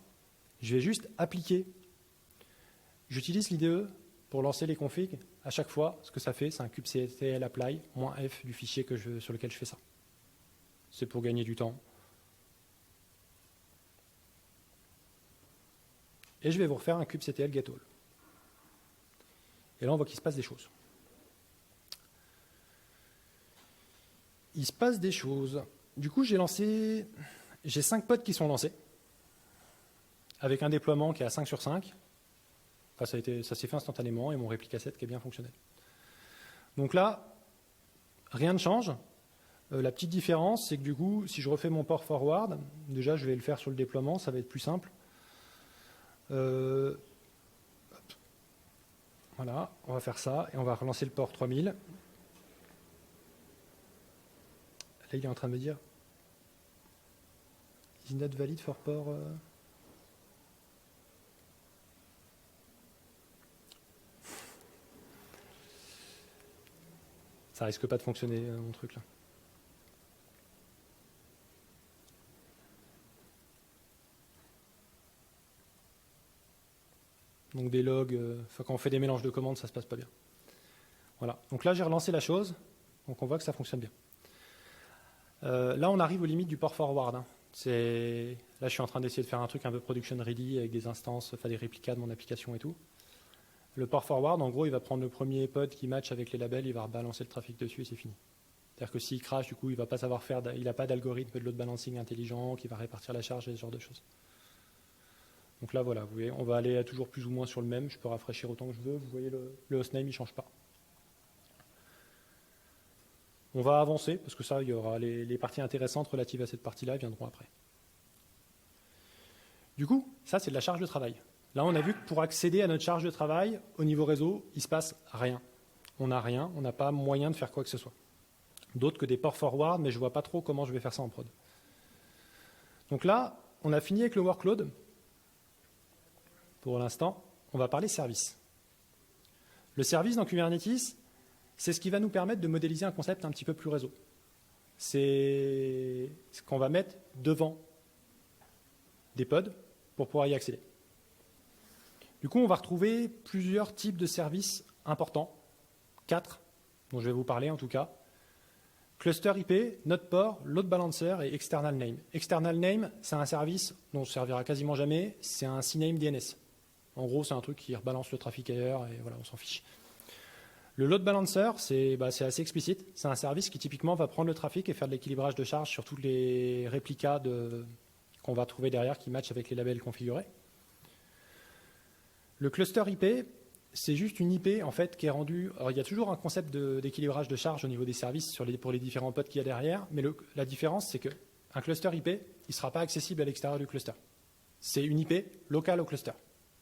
Je vais juste appliquer. J'utilise l'IDE pour lancer les configs. À chaque fois, ce que ça fait, c'est un kubectl apply -f du fichier sur lequel je fais ça. C'est pour gagner du temps. Et je vais vous refaire un kubectl get all. Et là, on voit qu'il se passe des choses. Il se passe des choses. Du coup, j'ai 5 pods qui sont lancés, avec un déploiement qui est à 5 sur 5. Enfin, ça s'est fait instantanément, et mon réplica 7 qui est bien fonctionnel. Donc là, rien ne change. La petite différence, c'est que du coup, si je refais mon port forward, déjà, je vais le faire sur le déploiement, ça va être plus simple. Voilà, on va faire ça, et on va relancer le port 3000. Là, il est en train de me dire is not valid for port. Ça risque pas de fonctionner, mon truc là. Donc des logs, quand on fait des mélanges de commandes, ça se passe pas bien. Voilà. Donc là, j'ai relancé la chose, donc on voit que ça fonctionne bien. Là, on arrive aux limites du port forward. Là, je suis en train d'essayer de faire un truc un peu production ready avec des instances, enfin des réplicas de mon application et tout. Le port forward, en gros, il va prendre le premier pod qui match avec les labels, il va rebalancer le trafic dessus et c'est fini. C'est-à-dire que s'il crash, du coup, il va pas savoir faire, il n'a pas d'algorithme de load balancing intelligent qui va répartir la charge et ce genre de choses. Donc là, voilà, vous voyez, on va aller toujours plus ou moins sur le même. Je peux rafraîchir autant que je veux. Vous voyez, le hostname, il ne change pas. On va avancer, parce que ça, il y aura les parties intéressantes relatives à cette partie-là, viendront après. Du coup, ça, c'est de la charge de travail. Là, on a vu que pour accéder à notre charge de travail, au niveau réseau, il ne se passe rien. On n'a rien, on n'a pas moyen de faire quoi que ce soit. D'autres que des ports forward, mais je ne vois pas trop comment je vais faire ça en prod. Donc là, on a fini avec le workload. Pour l'instant, on va parler service. Le service dans Kubernetes, c'est ce qui va nous permettre de modéliser un concept un petit peu plus réseau. C'est ce qu'on va mettre devant des pods pour pouvoir y accéder. Du coup, on va retrouver plusieurs types de services importants, 4, dont je vais vous parler en tout cas. Cluster IP, node port, load balancer et external name. External name, c'est un service dont on ne servira quasiment jamais, c'est un CNAME DNS. En gros, c'est un truc qui rebalance le trafic ailleurs et voilà, on s'en fiche. Le load balancer, c'est assez explicite. C'est un service qui typiquement va prendre le trafic et faire de l'équilibrage de charge sur tous les réplicas qu'on va trouver derrière qui matchent avec les labels configurés. Le cluster IP, c'est juste une IP en fait qui est rendue. Alors il y a toujours un concept d'équilibrage de charge au niveau des services pour les différents pods qu'il y a derrière, mais la différence c'est qu'un cluster IP, il ne sera pas accessible à l'extérieur du cluster. C'est une IP locale au cluster.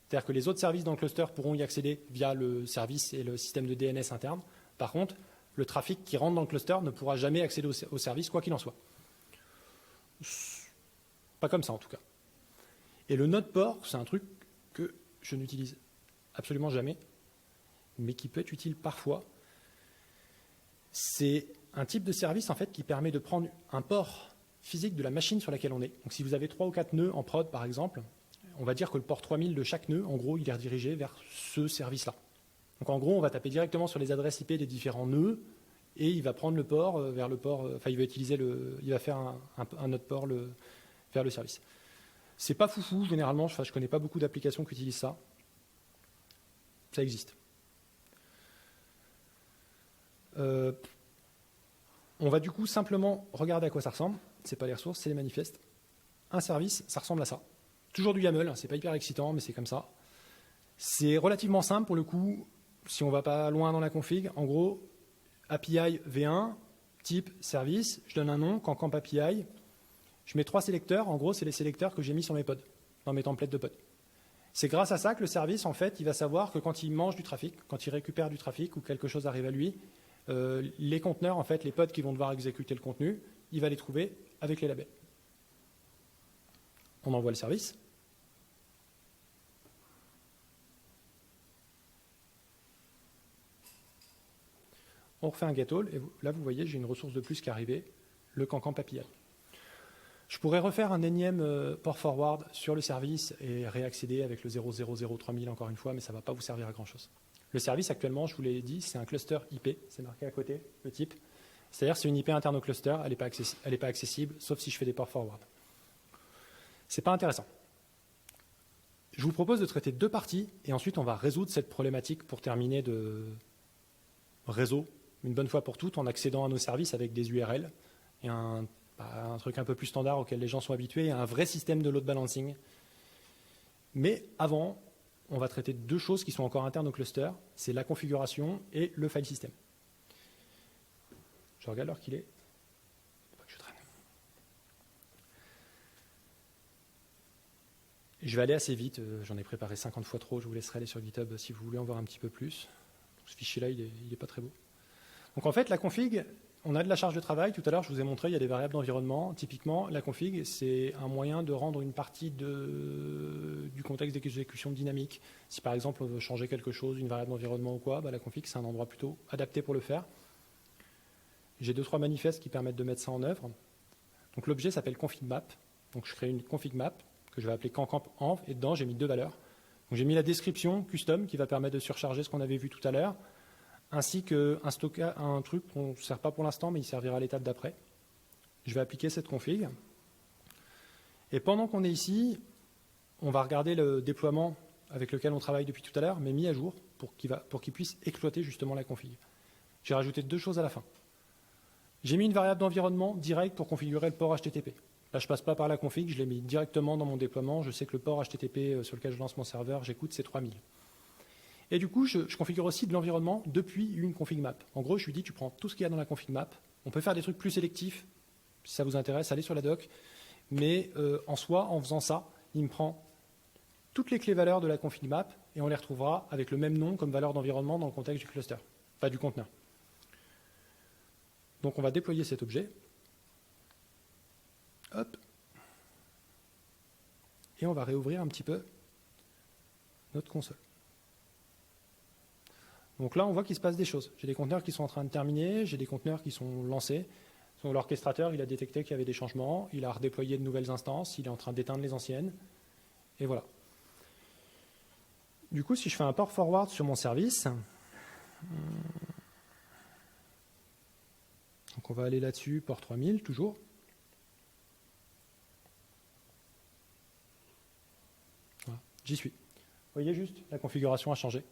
C'est-à-dire que les autres services dans le cluster pourront y accéder via le service et le système de DNS interne. Par contre, le trafic qui rentre dans le cluster ne pourra jamais accéder au service, quoi qu'il en soit. Pas comme ça en tout cas. Et le node port, c'est un truc que je n'utilise absolument jamais, mais qui peut être utile parfois. C'est un type de service en fait qui permet de prendre un port physique de la machine sur laquelle on est. Donc si vous avez 3 ou 4 nœuds en prod par exemple, on va dire que le port 3000 de chaque nœud, en gros, il est redirigé vers ce service-là. Donc en gros, on va taper directement sur les adresses IP des différents nœuds et il va prendre le port vers le port, enfin il va utiliser il va faire un autre port vers le service. C'est pas foufou généralement, je connais pas beaucoup d'applications qui utilisent ça. Ça existe. On va du coup simplement regarder à quoi ça ressemble. C'est pas les ressources, c'est les manifestes. Un service, ça ressemble à ça. Toujours du YAML, c'est pas hyper excitant, mais c'est comme ça. C'est relativement simple pour le coup, si on va pas loin dans la config. En gros, API V1, type service, je donne un nom, Cancamp API. Je mets 3 sélecteurs, en gros, c'est les sélecteurs que j'ai mis sur mes pods, dans mes templates de pods. C'est grâce à ça que le service, en fait, il va savoir que quand il mange du trafic, quand il récupère du trafic ou quelque chose arrive à lui, les conteneurs, en fait, les pods qui vont devoir exécuter le contenu, il va les trouver avec les labels. On envoie le service. On refait un get all, et là, vous voyez, j'ai une ressource de plus qui est arrivée, le Cancamp API. Je pourrais refaire un énième port forward sur le service et réaccéder avec le 0003 encore une fois, mais ça ne va pas vous servir à grand-chose. Le service, actuellement, je vous l'ai dit, c'est un cluster IP, c'est marqué à côté, le type. C'est-à-dire c'est une IP interne au cluster, elle n'est pas accessible, sauf si je fais des ports forward. Ce n'est pas intéressant. Je vous propose de traiter 2 parties, et ensuite on va résoudre cette problématique pour terminer de réseau, une bonne fois pour toutes, en accédant à nos services avec des URL et un truc un peu plus standard auquel les gens sont habitués, un vrai système de load balancing. Mais avant, on va traiter 2 choses qui sont encore internes au cluster, c'est la configuration et le file system. Je regarde l'heure qu'il est. Faut pas que je traîne. Je vais aller assez vite, j'en ai préparé 50 fois trop, je vous laisserai aller sur GitHub si vous voulez en voir un petit peu plus. Ce fichier-là, il n'est pas très beau. Donc en fait, la config, on a de la charge de travail. Tout à l'heure, je vous ai montré, il y a des variables d'environnement. Typiquement, la config, c'est un moyen de rendre une partie du contexte d'exécution dynamique. Si par exemple, on veut changer quelque chose, une variable d'environnement ou quoi, la config, c'est un endroit plutôt adapté pour le faire. J'ai 2-3 manifestes qui permettent de mettre ça en œuvre. Donc l'objet s'appelle config map. Donc je crée une config map que je vais appeler cancamp-env et dedans, j'ai mis 2 valeurs. Donc j'ai mis la description custom qui va permettre de surcharger ce qu'on avait vu tout à l'heure, ainsi qu'un truc qu'on ne sert pas pour l'instant, mais il servira à l'étape d'après. Je vais appliquer cette config. Et pendant qu'on est ici, on va regarder le déploiement avec lequel on travaille depuis tout à l'heure, mais mis à jour pour qu'il puisse exploiter justement la config. J'ai rajouté 2 choses à la fin. J'ai mis une variable d'environnement direct pour configurer le port HTTP. Là, je ne passe pas par la config, je l'ai mis directement dans mon déploiement. Je sais que le port HTTP sur lequel je lance mon serveur, j'écoute, c'est 3000. Et du coup, je configure aussi de l'environnement depuis une config map. En gros, je lui dis, tu prends tout ce qu'il y a dans la config map. On peut faire des trucs plus sélectifs. Si ça vous intéresse, allez sur la doc. Mais en soi, en faisant ça, il me prend toutes les clés valeurs de la config map et on les retrouvera avec le même nom comme valeur d'environnement dans le contexte du cluster, pas du conteneur. Donc on va déployer cet objet. Hop. Et on va réouvrir un petit peu notre console. Donc là, on voit qu'il se passe des choses. J'ai des conteneurs qui sont en train de terminer, j'ai des conteneurs qui sont lancés. L'orchestrateur, il a détecté qu'il y avait des changements, il a redéployé de nouvelles instances, il est en train d'éteindre les anciennes. Et voilà. Du coup, si je fais un port forward sur mon service, donc on va aller là-dessus, port 3000, toujours. Voilà, j'y suis. Vous voyez juste, la configuration a changé.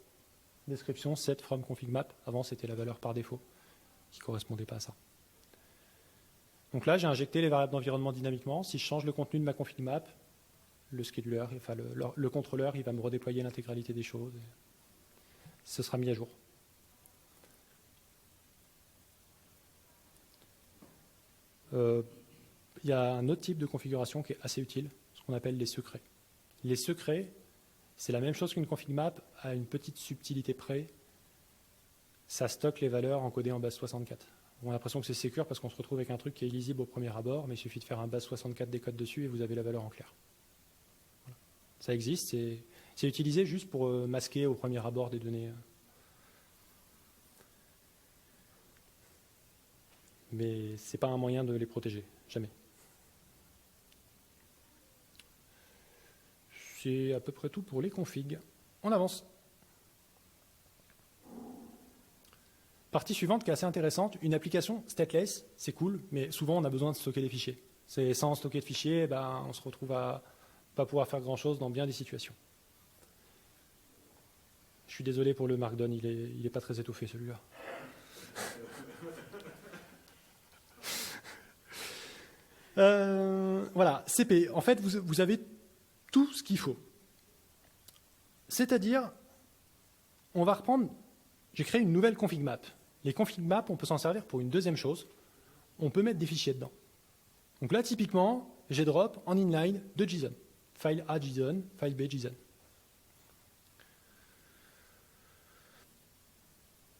Description set from config map. Avant, c'était la valeur par défaut qui ne correspondait pas à ça. Donc là, j'ai injecté les variables d'environnement dynamiquement. Si je change le contenu de ma config map, le scheduler, enfin le contrôleur, il va me redéployer l'intégralité des choses. Et ce sera mis à jour. Il y a un autre type de configuration qui est assez utile, ce qu'on appelle les secrets. Les secrets, c'est la même chose qu'une config map à une petite subtilité près. Ça stocke les valeurs encodées en base 64. On a l'impression que c'est sécure parce qu'on se retrouve avec un truc qui est illisible au premier abord, mais il suffit de faire un base 64 des codes dessus et vous avez la valeur en clair. Voilà. Ça existe, c'est utilisé juste pour masquer au premier abord des données. Mais ce n'est pas un moyen de les protéger, jamais. C'est à peu près tout pour les configs. On avance. Partie suivante qui est assez intéressante, une application stateless, c'est cool, mais souvent on a besoin de stocker des fichiers. Sans stocker de fichiers, on se retrouve à ne pas pouvoir faire grand-chose dans bien des situations. Je suis désolé pour le Markdown, il n'est pas très étoffé celui-là. Voilà, CP. En fait, vous avez tout ce qu'il faut. C'est-à-dire, on va reprendre, j'ai créé une nouvelle config map. Les config maps, on peut s'en servir pour une deuxième chose. On peut mettre des fichiers dedans. Donc là, typiquement, j'ai drop en inline de JSON. File A JSON, file B JSON.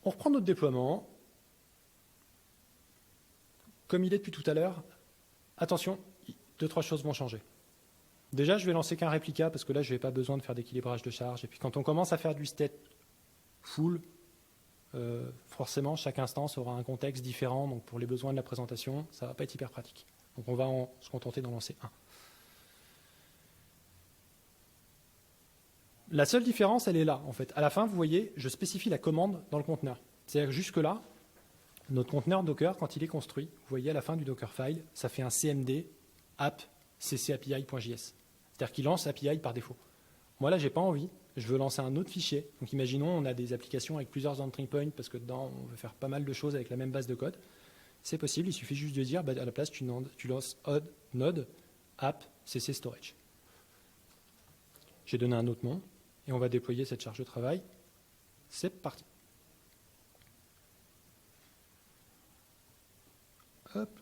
On reprend notre déploiement. Comme il est depuis tout à l'heure, attention, 2-3 choses vont changer. Déjà, je vais lancer qu'un réplica parce que là, je n'ai pas besoin de faire d'équilibrage de charge. Et puis quand on commence à faire du state full, forcément, chaque instance aura un contexte différent. Donc pour les besoins de la présentation, ça ne va pas être hyper pratique. Donc on va se contenter d'en lancer un. La seule différence, elle est là, en fait. À la fin, vous voyez, je spécifie la commande dans le conteneur. C'est-à-dire que jusque-là, notre conteneur Docker, quand il est construit, vous voyez à la fin du Dockerfile, ça fait un cmd app ccapi.js. C'est-à-dire qu'il lance API par défaut. Moi, là, je n'ai pas envie. Je veux lancer un autre fichier. Donc, imaginons, on a des applications avec plusieurs entry points parce que dedans, on veut faire pas mal de choses avec la même base de code. C'est possible. Il suffit juste de dire, à la place, tu lances node app cc storage. J'ai donné un autre nom et on va déployer cette charge de travail. C'est parti. Hop.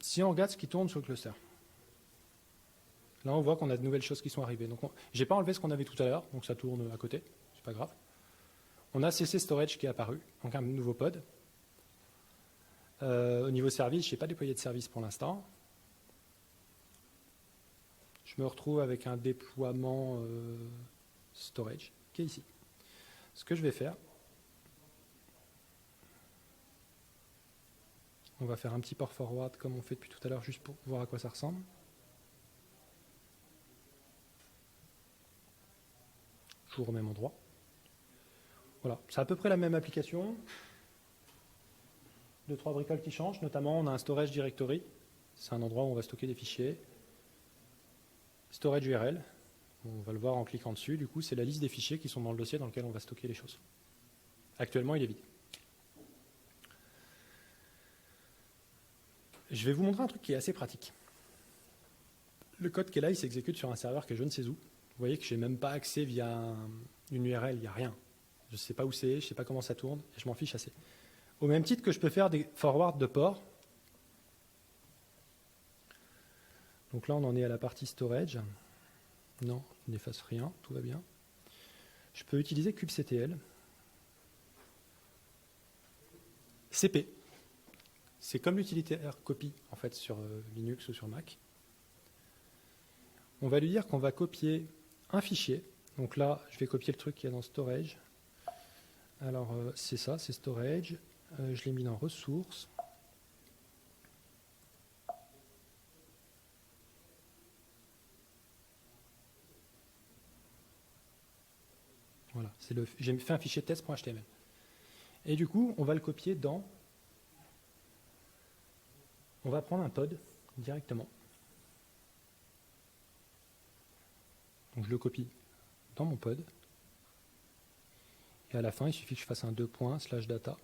Si on regarde ce qui tourne sur le cluster, là on voit qu'on a de nouvelles choses qui sont arrivées. Donc je n'ai pas enlevé ce qu'on avait tout à l'heure, donc ça tourne à côté, c'est pas grave. On a CC Storage qui est apparu, donc un nouveau pod. Au niveau service, je n'ai pas déployé de service pour l'instant. Je me retrouve avec un déploiement storage qui est ici. Ce que je vais faire, on va faire un petit port forward comme on fait depuis tout à l'heure, juste pour voir à quoi ça ressemble. Toujours au même endroit. Voilà, c'est à peu près la même application. 2-3 bricoles qui changent, notamment on a un storage directory. C'est un endroit où on va stocker des fichiers. Storage URL, on va le voir en cliquant dessus. Du coup, c'est la liste des fichiers qui sont dans le dossier dans lequel on va stocker les choses. Actuellement, il est vide. Je vais vous montrer un truc qui est assez pratique. Le code qui est là, il s'exécute sur un serveur qui est je ne sais où. Vous voyez que je n'ai même pas accès via une URL, il n'y a rien. Je ne sais pas où c'est, je ne sais pas comment ça tourne, et je m'en fiche assez. Au même titre que je peux faire des forwards de port. Donc là, on en est à la partie storage. Non, je n'efface rien, tout va bien. Je peux utiliser kubectl. CP. C'est comme l'utilitaire copy en fait sur Linux ou sur Mac. On va lui dire qu'on va copier un fichier. Donc là, je vais copier le truc qui est dans storage. Alors c'est ça, c'est storage. Je l'ai mis dans ressources. Voilà, j'ai fait un fichier test.html. Et du coup, on va le copier dans... On va prendre un pod directement. Donc je le copie dans mon pod. Et à la fin, il suffit que je fasse un 2./data.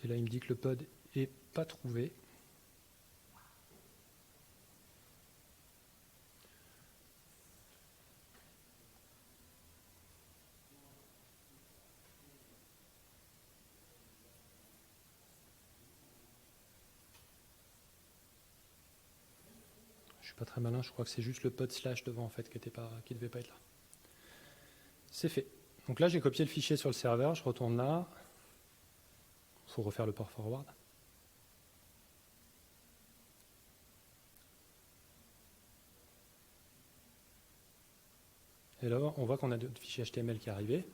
Et là, il me dit que le pod n'est pas trouvé. Je suis pas très malin, je crois que c'est juste le pod slash devant en fait qui devait pas être là. C'est fait. Donc là, j'ai copié le fichier sur le serveur, je retourne là. Il faut refaire le port forward. Et là, on voit qu'on a le fichier HTML qui est arrivé.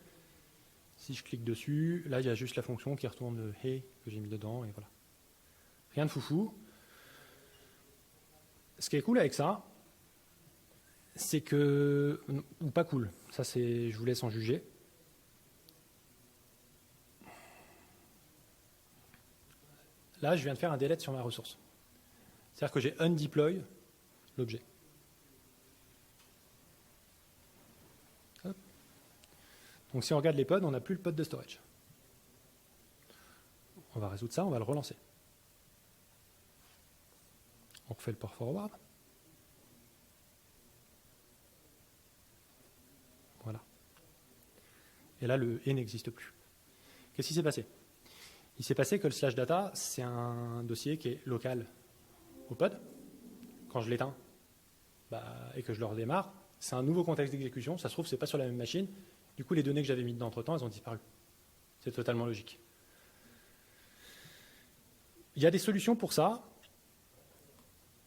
Si je clique dessus, là, il y a juste la fonction qui retourne le hey que j'ai mis dedans, et voilà. Rien de foufou. Ce qui est cool avec ça, c'est que... Ou pas cool, ça c'est, je vous laisse en juger. Là, je viens de faire un delete sur ma ressource. C'est-à-dire que j'ai undeploy l'objet. Donc si on regarde les pods, on n'a plus le pod de storage. On va résoudre ça, on va le relancer. On refait le port forward. Voilà. Et là, le et n'existe plus. Qu'est-ce qui s'est passé? Il s'est passé que le slash data, c'est un dossier qui est local au pod. Quand je l'éteins et que je le redémarre, c'est un nouveau contexte d'exécution. Ça se trouve, c'est pas sur la même machine. Du coup, les données que j'avais mises dedans entre-temps, elles ont disparu. C'est totalement logique. Il y a des solutions pour ça.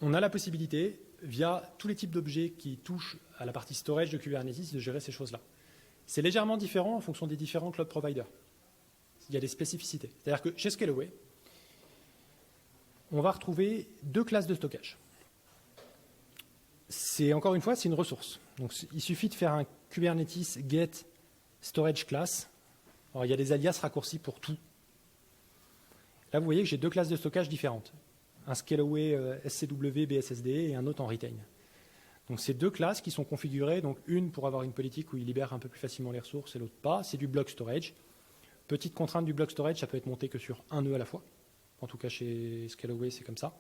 On a la possibilité, via tous les types d'objets qui touchent à la partie storage de Kubernetes, de gérer ces choses-là. C'est légèrement différent en fonction des différents cloud providers. Il y a des spécificités. C'est-à-dire que chez Scalaway, on va retrouver deux classes de stockage. Encore une fois, c'est une ressource. Donc, il suffit de faire un Kubernetes get storage class. Alors, il y a des alias raccourcis pour tout. Là, vous voyez que j'ai deux classes de stockage différentes. Un Scalaway SCW BSSD et un autre en retain. Donc, c'est deux classes qui sont configurées. Donc, une pour avoir une politique où il libère un peu plus facilement les ressources et l'autre pas. C'est du block storage. Petite contrainte du block storage, ça peut être monté que sur un nœud à la fois. En tout cas, chez Scalaway, c'est comme ça.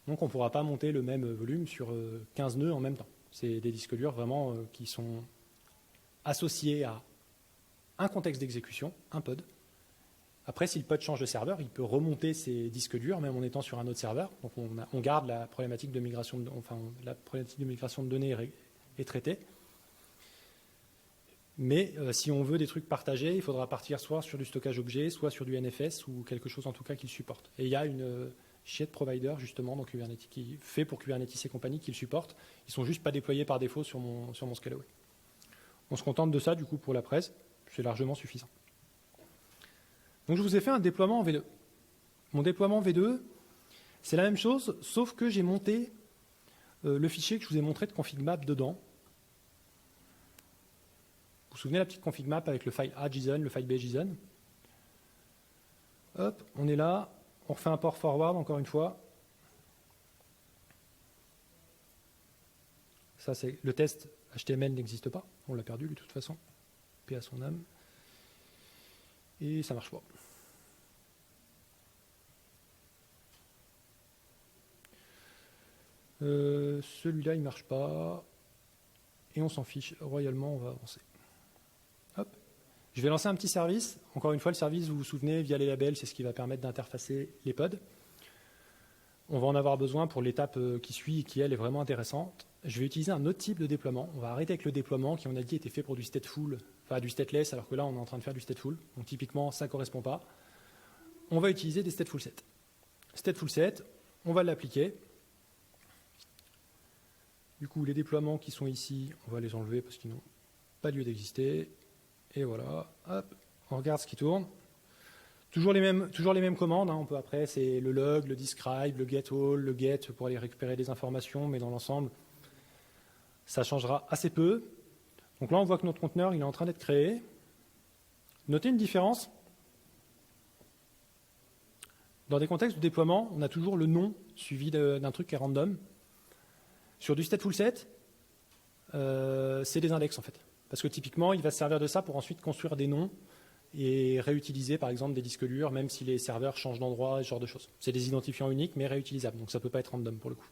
Donc, on ne pourra pas monter le même volume sur 15 nœuds en même temps. C'est des disques durs vraiment qui sont associés à un contexte d'exécution, un pod. Après, si le pod change de serveur, il peut remonter ses disques durs, même en étant sur un autre serveur. Donc, on garde la problématique de migration de données est traitée. Mais si on veut des trucs partagés, il faudra partir soit sur du stockage objet, soit sur du NFS ou quelque chose en tout cas qui le supporte. Et il y a une shared provider justement dans Kubernetes qui fait pour Kubernetes et compagnie qui le supporte. Ils sont juste pas déployés par défaut sur mon Scalaway. On se contente de ça du coup pour la presse, c'est largement suffisant. Donc je vous ai fait un déploiement en V2. Mon déploiement V2, c'est la même chose, sauf que j'ai monté le fichier que je vous ai montré de config map dedans. Vous vous souvenez la petite config map avec le file A JSON, le file B JSON. Hop, on est là, on refait un port forward encore une fois. Ça, c'est le test HTML n'existe pas, on l'a perdu de toute façon. Paix à son âme. Et ça marche pas. Celui-là, il marche pas. Et on s'en fiche royalement, on va avancer. Hop. Je vais lancer un petit service. Encore une fois, le service, vous vous souvenez, via les labels, c'est ce qui va permettre d'interfacer les pods. On va en avoir besoin pour l'étape qui suit et qui, elle, est vraiment intéressante. Je vais utiliser un autre type de déploiement. On va arrêter avec le déploiement qui, on a dit, était fait pour du stateful, enfin du stateless, alors que là, on est en train de faire du stateful. Donc, typiquement, ça ne correspond pas. On va utiliser des stateful sets. Stateful set, on va l'appliquer. Du coup, les déploiements qui sont ici, on va les enlever parce qu'ils n'ont pas lieu d'exister. Et voilà, hop, on regarde ce qui tourne. Toujours les mêmes commandes. On peut après, c'est le log, le describe, le get all, le get pour aller récupérer des informations, mais dans l'ensemble, ça changera assez peu. Donc là, on voit que notre conteneur, il est en train d'être créé. Notez une différence. Dans des contextes de déploiement, on a toujours le nom suivi d'un truc qui est random. Sur du stateful set, c'est des index en fait. Parce que typiquement, il va se servir de ça pour ensuite construire des noms et réutiliser par exemple des disques durs, même si les serveurs changent d'endroit, ce genre de choses. C'est des identifiants uniques mais réutilisables, donc ça ne peut pas être random pour le coup.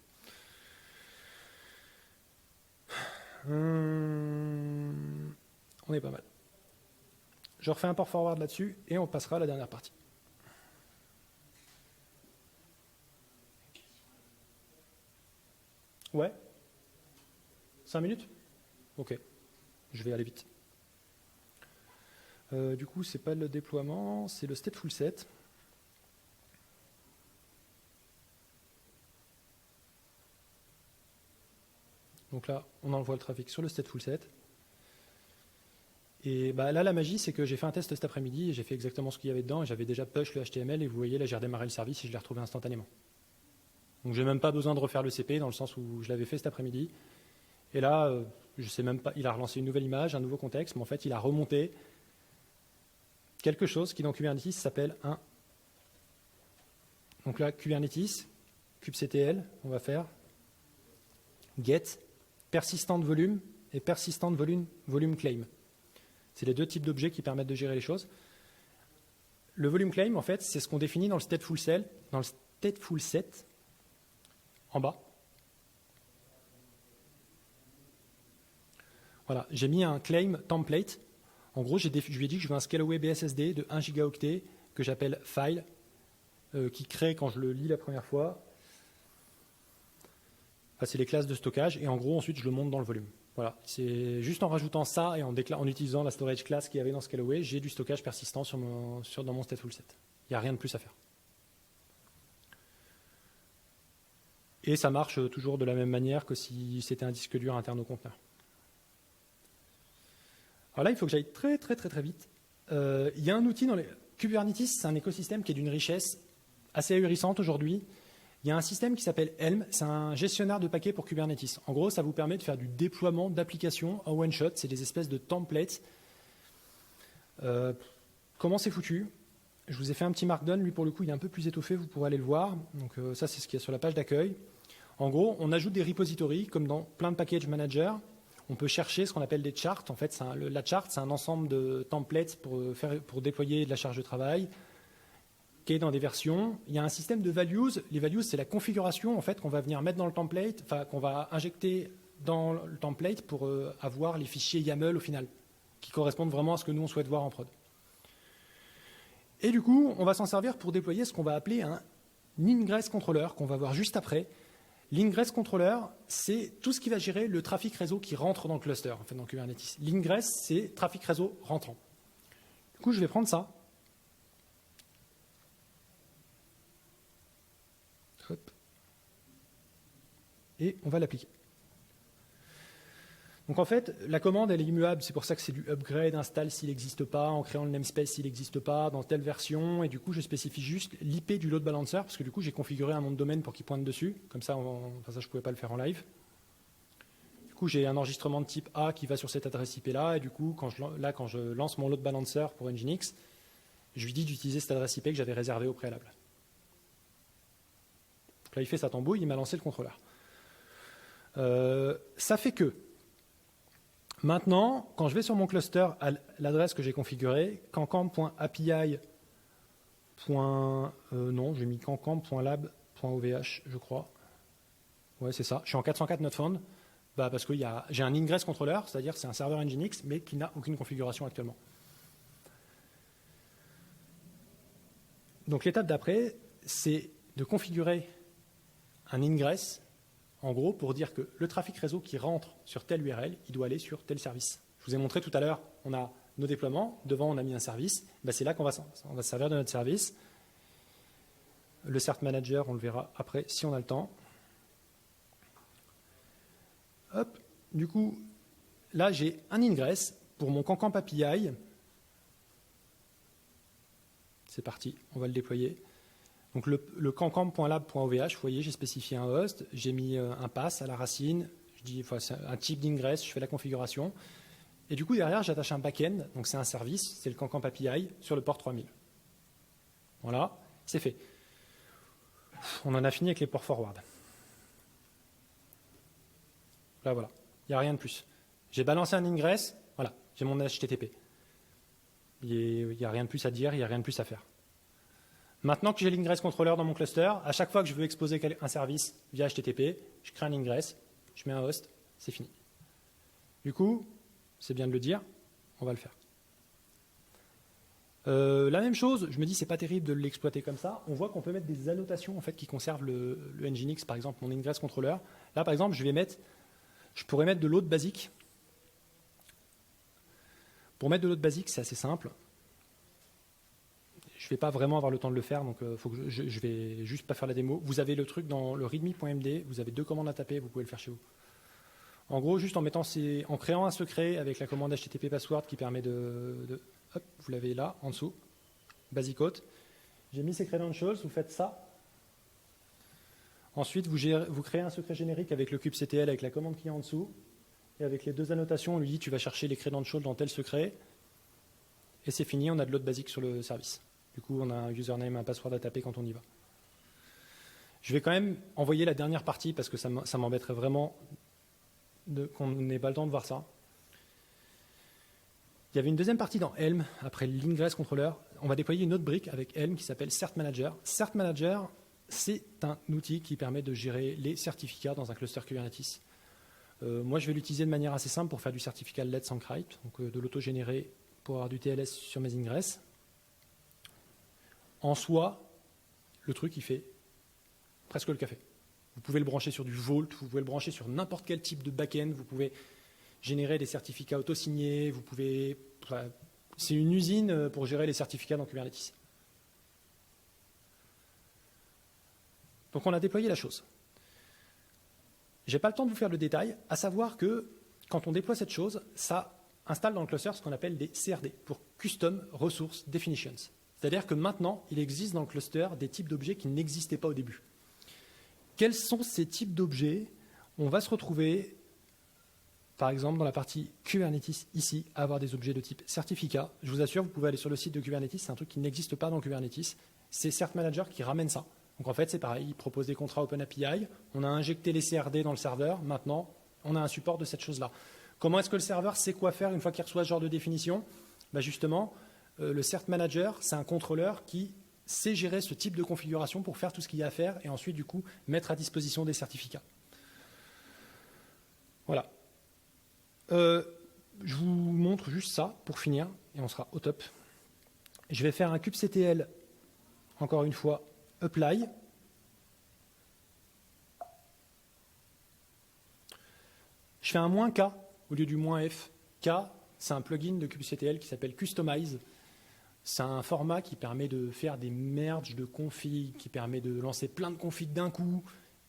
On est pas mal. Je refais un port forward là-dessus et on passera à la dernière partie. Ouais. 5 minutes? Ok. Je vais aller vite. Du coup, c'est pas le déploiement, c'est le stateful set. Donc là, on envoie le trafic sur le stateful set. Et bah, là, la magie, c'est que j'ai fait un test cet après-midi et j'ai fait exactement ce qu'il y avait dedans et j'avais déjà push le HTML et vous voyez, là, j'ai redémarré le service et je l'ai retrouvé instantanément. Donc, j'ai même pas besoin de refaire le CP dans le sens où je l'avais fait cet après-midi. Et là, je sais même pas, il a relancé une nouvelle image, un nouveau contexte, mais en fait, il a remonté quelque chose qui dans Kubernetes s'appelle un. Donc là, Kubernetes, kubectl, on va faire get persistent volume et persistent volume claim. C'est les deux types d'objets qui permettent de gérer les choses. Le volume claim, en fait, c'est ce qu'on définit dans le stateful set, en bas. Voilà, j'ai mis un claim template. En gros, je lui ai dit que je veux un scalaway BSSD de 1 gigaoctet que j'appelle file, qui crée quand je le lis la première fois. Enfin, c'est les classes de stockage et en gros, ensuite, je le monte dans le volume. Voilà, c'est juste en rajoutant ça et en utilisant la storage class qu'il y avait dans Scalaway, j'ai du stockage persistant dans mon stateful set. Il n'y a rien de plus à faire. Et ça marche toujours de la même manière que si c'était un disque dur interne au conteneur. Alors là, il faut que j'aille très vite. Il y a un outil dans les Kubernetes, c'est un écosystème qui est d'une richesse assez ahurissante aujourd'hui. Il y a un système qui s'appelle Helm, c'est un gestionnaire de paquets pour Kubernetes. En gros, ça vous permet de faire du déploiement d'applications en one-shot, c'est des espèces de templates. Comment c'est foutu? Je vous ai fait un petit markdown, lui pour le coup il est un peu plus étoffé, vous pourrez aller le voir. Donc ça c'est ce qu'il y a sur la page d'accueil. En gros, on ajoute des repositories comme dans plein de package managers. On peut chercher ce qu'on appelle des charts. En fait, la chart, c'est un ensemble de templates pour déployer de la charge de travail qui est dans des versions. Il y a un système de values. Les values, c'est la configuration en fait, qu'on va venir mettre dans le template, enfin qu'on va injecter dans le template pour avoir les fichiers YAML au final, qui correspondent vraiment à ce que nous, on souhaite voir en prod. Et du coup, on va s'en servir pour déployer ce qu'on va appeler un ingress controller, qu'on va voir juste après. L'ingress controller, c'est tout ce qui va gérer le trafic réseau qui rentre dans le cluster, en fait, dans Kubernetes. L'ingress, c'est trafic réseau rentrant. Du coup, je vais prendre ça. Hop. Et on va l'appliquer. Donc en fait, la commande, elle est immuable, c'est pour ça que c'est du upgrade, install s'il n'existe pas, en créant le namespace s'il n'existe pas, dans telle version, et du coup je spécifie juste l'IP du load balancer, parce que du coup j'ai configuré un nom de domaine pour qu'il pointe dessus, comme ça, ça je ne pouvais pas le faire en live. Du coup j'ai un enregistrement de type A qui va sur cette adresse IP là, et du coup quand je lance mon load balancer pour Nginx, je lui dis d'utiliser cette adresse IP que j'avais réservée au préalable. Donc là il fait sa tambouille, il m'a lancé le contrôleur. Ça fait que maintenant, quand je vais sur mon cluster à l'adresse que j'ai configurée, cancamp.api. Non, j'ai mis cancamp.lab.ovh, je crois. Ouais, c'est ça. Je suis en 404 not found, parce que j'ai un ingress controller, c'est-à-dire c'est un serveur Nginx, mais qui n'a aucune configuration actuellement. Donc l'étape d'après, c'est de configurer un ingress, en gros, pour dire que le trafic réseau qui rentre sur telle URL, il doit aller sur tel service. Je vous ai montré tout à l'heure, on a nos déploiements, devant on a mis un service, c'est là qu'on va se servir de notre service. Le cert manager, on le verra après si on a le temps. Hop, du coup, là j'ai un ingress pour mon Cancamp API. C'est parti, on va le déployer. Donc le cancamp.lab.ovh, vous voyez, j'ai spécifié un host, j'ai mis un pass à la racine, je dis c'est un type d'ingress, je fais la configuration. Et du coup, derrière, j'attache un backend, donc c'est un service, c'est le Cancamp API, sur le port 3000. Voilà, c'est fait. On en a fini avec les ports forward. Là, voilà, il n'y a rien de plus. J'ai balancé un ingress, voilà, j'ai mon HTTP. Il n'y a rien de plus à dire, il n'y a rien de plus à faire. Maintenant que j'ai l'ingress controller dans mon cluster, à chaque fois que je veux exposer un service via HTTP, je crée un ingress, je mets un host, c'est fini. Du coup, c'est bien de le dire, on va le faire. La même chose, je me dis c'est pas terrible de l'exploiter comme ça. On voit qu'on peut mettre des annotations en fait qui conservent le Nginx, par exemple mon ingress controller. Là par exemple, je pourrais mettre de l'autre basique. Pour mettre de l'autre basique, c'est assez simple. Je ne vais pas vraiment avoir le temps de le faire, donc faut que je vais juste pas faire la démo. Vous avez le truc dans le readme.md, vous avez 2 commandes à taper, vous pouvez le faire chez vous. En gros, juste en créant un secret avec la commande HTTP password qui permet hop, vous l'avez là, en dessous, basic auth. J'ai mis secret credentials, vous faites ça. Ensuite, vous créez un secret générique avec le kubectl, avec la commande qui est en dessous. Et avec les 2 annotations, on lui dit tu vas chercher les credentials dans tel secret. Et c'est fini, on a de l'autre basique sur le service. Du coup, on a un username, un password à taper quand on y va. Je vais quand même envoyer la dernière partie parce que ça m'embêterait vraiment qu'on n'ait pas le temps de voir ça. Il y avait une deuxième partie dans Helm, après l'ingress controller. On va déployer une autre brique avec Helm qui s'appelle Cert Manager. Cert Manager, c'est un outil qui permet de gérer les certificats dans un cluster Kubernetes. Moi, je vais l'utiliser de manière assez simple pour faire du certificat Let's Encrypt, donc de l'auto-générer pour avoir du TLS sur mes ingress. En soi, le truc, il fait presque le café. Vous pouvez le brancher sur du Vault, vous pouvez le brancher sur n'importe quel type de back-end, vous pouvez générer des certificats auto-signés, vous pouvez... Enfin, c'est une usine pour gérer les certificats dans Kubernetes. Donc on a déployé la chose. Je n'ai pas le temps de vous faire le détail, à savoir que quand on déploie cette chose, ça installe dans le cluster ce qu'on appelle des CRD, pour Custom Resource Definitions. C'est-à-dire que maintenant, il existe dans le cluster des types d'objets qui n'existaient pas au début. Quels sont ces types d'objets? On va se retrouver, par exemple, dans la partie Kubernetes, ici, à avoir des objets de type certificat. Je vous assure, vous pouvez aller sur le site de Kubernetes, c'est un truc qui n'existe pas dans Kubernetes. C'est Cert Manager qui ramène ça. Donc en fait, c'est pareil, il propose des contrats OpenAPI, on a injecté les CRD dans le serveur, maintenant, on a un support de cette chose-là. Comment est-ce que le serveur sait quoi faire une fois qu'il reçoit ce genre de définition? Justement, le Cert Manager, c'est un contrôleur qui sait gérer ce type de configuration pour faire tout ce qu'il y a à faire et ensuite, du coup, mettre à disposition des certificats. Voilà. Je vous montre juste ça pour finir et on sera au top. Je vais faire un kubectl, encore une fois, apply. Je fais un "-k" au lieu du "-f". K, c'est un plugin de kubectl qui s'appelle Customize. C'est un format qui permet de faire des merges de config, qui permet de lancer plein de configs d'un coup.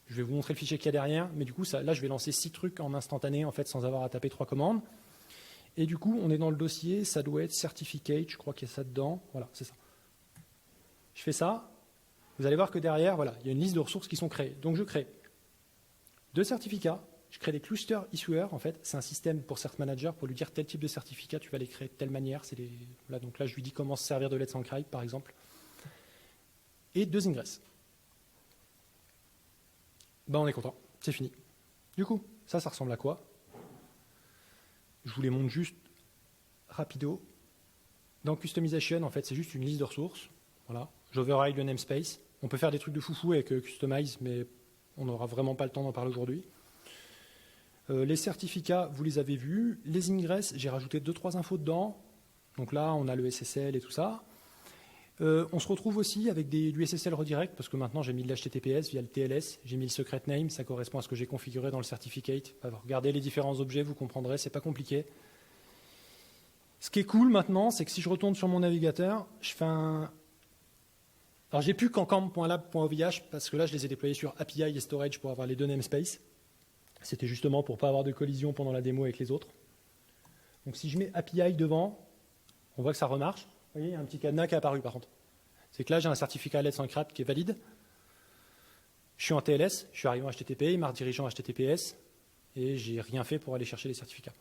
Je vais vous montrer le fichier qu'il y a derrière, mais du coup, là, je vais lancer 6 trucs en instantané, en fait, sans avoir à taper 3 commandes. Et du coup, on est dans le dossier, ça doit être certificate, je crois qu'il y a ça dedans. Voilà, c'est ça. Je fais ça. Vous allez voir que derrière, voilà, il y a une liste de ressources qui sont créées. Donc, je crée 2 certificats. Je crée des cluster issuers, en fait. C'est un système pour Cert Manager pour lui dire tel type de certificat, tu vas les créer de telle manière. Voilà, donc là, je lui dis comment se servir de Let's Encrypt, par exemple. Et 2 ingress. On est content, c'est fini. Du coup, ça ressemble à quoi? Je vous les montre juste rapido. Dans Customization, en fait, c'est juste une liste de ressources. Voilà. J'override le namespace. On peut faire des trucs de foufou avec Customize, mais on n'aura vraiment pas le temps d'en parler aujourd'hui. Les certificats, vous les avez vus. Les ingress, j'ai rajouté 2-3 infos dedans. Donc là, on a le SSL et tout ça. On se retrouve aussi avec du SSL redirect, parce que maintenant j'ai mis de l'HTTPS via le TLS, j'ai mis le secret name, ça correspond à ce que j'ai configuré dans le certificate. Alors, regardez les différents objets, vous comprendrez, c'est pas compliqué. Ce qui est cool maintenant, c'est que si je retourne sur mon navigateur, je fais un... Alors j'ai plus qu'encamp.lab.ovh, parce que là je les ai déployés sur API et Storage pour avoir les 2 namespaces. C'était justement pour pas avoir de collision pendant la démo avec les autres. Donc si je mets API devant, on voit que ça remarche. Vous voyez, il y a un petit cadenas qui est apparu par contre. C'est que là, j'ai un certificat Let's Encrypt qui est valide. Je suis en TLS, je suis arrivé en HTTP, il m'a redirigé en HTTPS et j'ai rien fait pour aller chercher les certificats.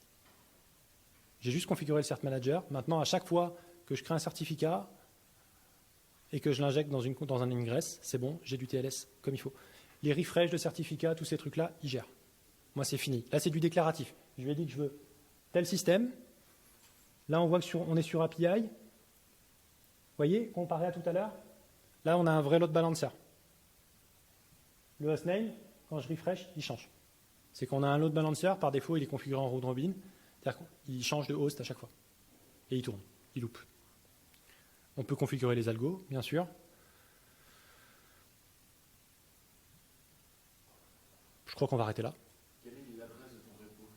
J'ai juste configuré le Cert Manager. Maintenant, à chaque fois que je crée un certificat et que je l'injecte dans un ingress, c'est bon, j'ai du TLS comme il faut. Les refresh de certificats, tous ces trucs-là, ils gèrent. Moi, c'est fini. Là, c'est du déclaratif. Je lui ai dit que je veux tel système. Là, on voit qu'on est sur API. Vous voyez, comparé à tout à l'heure, là, on a un vrai load balancer. Le hostname, quand je refresh, il change. C'est qu'on a un load balancer, par défaut, il est configuré en round robin. C'est-à-dire qu'il change de host à chaque fois. Et il tourne, il loupe. On peut configurer les algos, bien sûr. Je crois qu'on va arrêter là. Quelle est l'adresse de ton repo?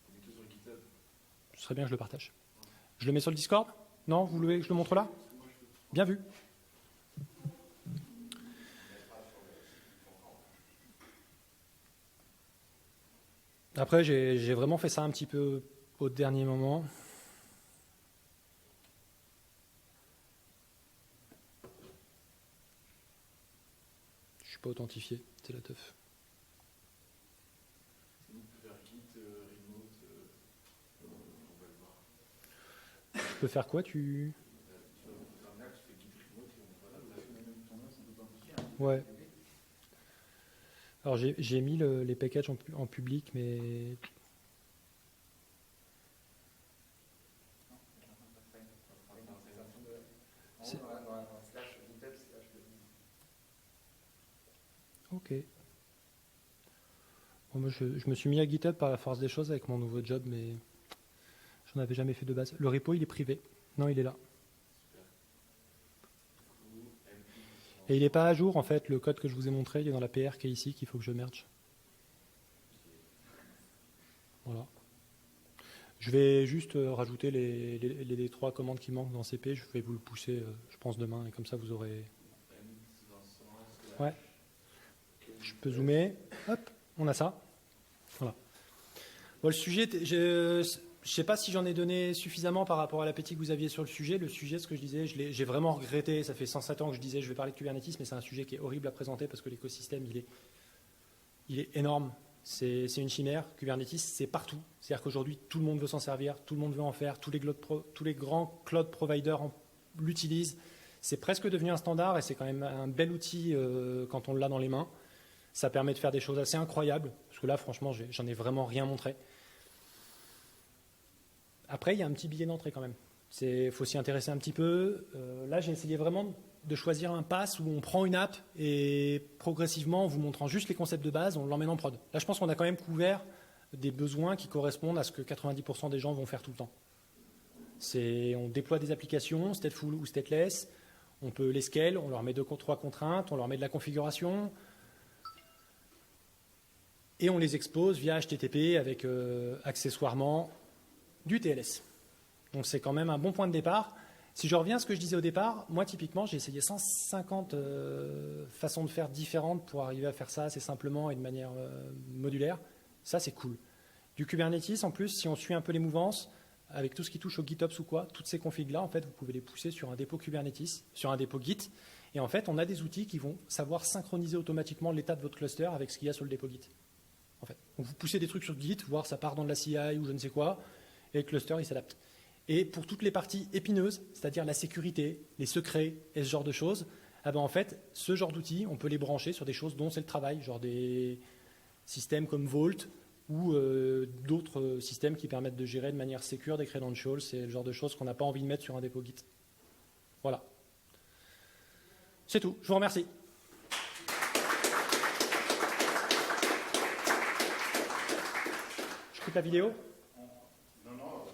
On est que sur GitHub. Ce serait bien que je le partage. Je le mets sur le Discord? Non, vous voulez que je le montre là? Bien vu. Après, j'ai vraiment fait ça un petit peu au dernier moment. Je suis pas authentifié, c'est la teuf. Sinon, tu peux faire Git, remote, on va le voir. Je peux faire quoi, tu... Sur Terminal, tu fais Git remote et on va là. Vous avez fait même ton nom, c'est authentifié. Hein. Ouais. Alors j'ai mis les packages en public, mais... Ok. Bon, moi, je me suis mis à GitHub par la force des choses avec mon nouveau job, mais j'en avais jamais fait de base. Le repo, il est privé. Non, il est là. Et il n'est pas à jour, en fait. Le code que je vous ai montré, il est dans la PR qui est ici, qu'il faut que je merge. Voilà. Je vais juste rajouter les 3 commandes qui manquent dans CP. Je vais vous le pousser, je pense, demain. Et comme ça, vous aurez... Ouais. Je peux zoomer. Hop, on a ça. Voilà. Bon, le sujet, je ne sais pas si j'en ai donné suffisamment par rapport à l'appétit que vous aviez sur le sujet. Le sujet, ce que je disais, j'ai vraiment regretté. Ça fait 107 ans que je disais je vais parler de Kubernetes, mais c'est un sujet qui est horrible à présenter parce que l'écosystème, il est énorme. C'est une chimère. Kubernetes, c'est partout. C'est-à-dire qu'aujourd'hui, tout le monde veut s'en servir, tout le monde veut en faire, tous les grands cloud providers l'utilisent. C'est presque devenu un standard et c'est quand même un bel outil quand on l'a dans les mains. Ça permet de faire des choses assez incroyables, parce que là, franchement, j'en ai vraiment rien montré. Après, il y a un petit billet d'entrée quand même. Il faut s'y intéresser un petit peu. Là, j'ai essayé vraiment de choisir un pass où on prend une app et progressivement, en vous montrant juste les concepts de base, on l'emmène en prod. Là, je pense qu'on a quand même couvert des besoins qui correspondent à ce que 90% des gens vont faire tout le temps. On déploie des applications, stateful ou stateless, on peut les scale, on leur met 2-3 contraintes, on leur met de la configuration, et on les expose via HTTP avec accessoirement du TLS. Donc c'est quand même un bon point de départ. Si je reviens à ce que je disais au départ, moi typiquement j'ai essayé 150 façons de faire différentes pour arriver à faire ça assez simplement et de manière modulaire. Ça c'est cool. Du Kubernetes en plus, si on suit un peu les mouvances, avec tout ce qui touche au GitOps ou quoi, toutes ces configs-là, en fait, vous pouvez les pousser sur un dépôt Kubernetes, sur un dépôt Git. Et en fait, on a des outils qui vont savoir synchroniser automatiquement l'état de votre cluster avec ce qu'il y a sur le dépôt Git. En fait. Donc vous poussez des trucs sur Git, voir ça part dans de la CI ou je ne sais quoi, et le cluster, il s'adapte. Et pour toutes les parties épineuses, c'est-à-dire la sécurité, les secrets et ce genre de choses, eh ben en fait, ce genre d'outils, on peut les brancher sur des choses dont c'est le travail, genre des systèmes comme Vault ou d'autres systèmes qui permettent de gérer de manière sécure des credentials. C'est le genre de choses qu'on n'a pas envie de mettre sur un dépôt Git. Voilà. C'est tout. Je vous remercie. Je coupe la vidéo. Non,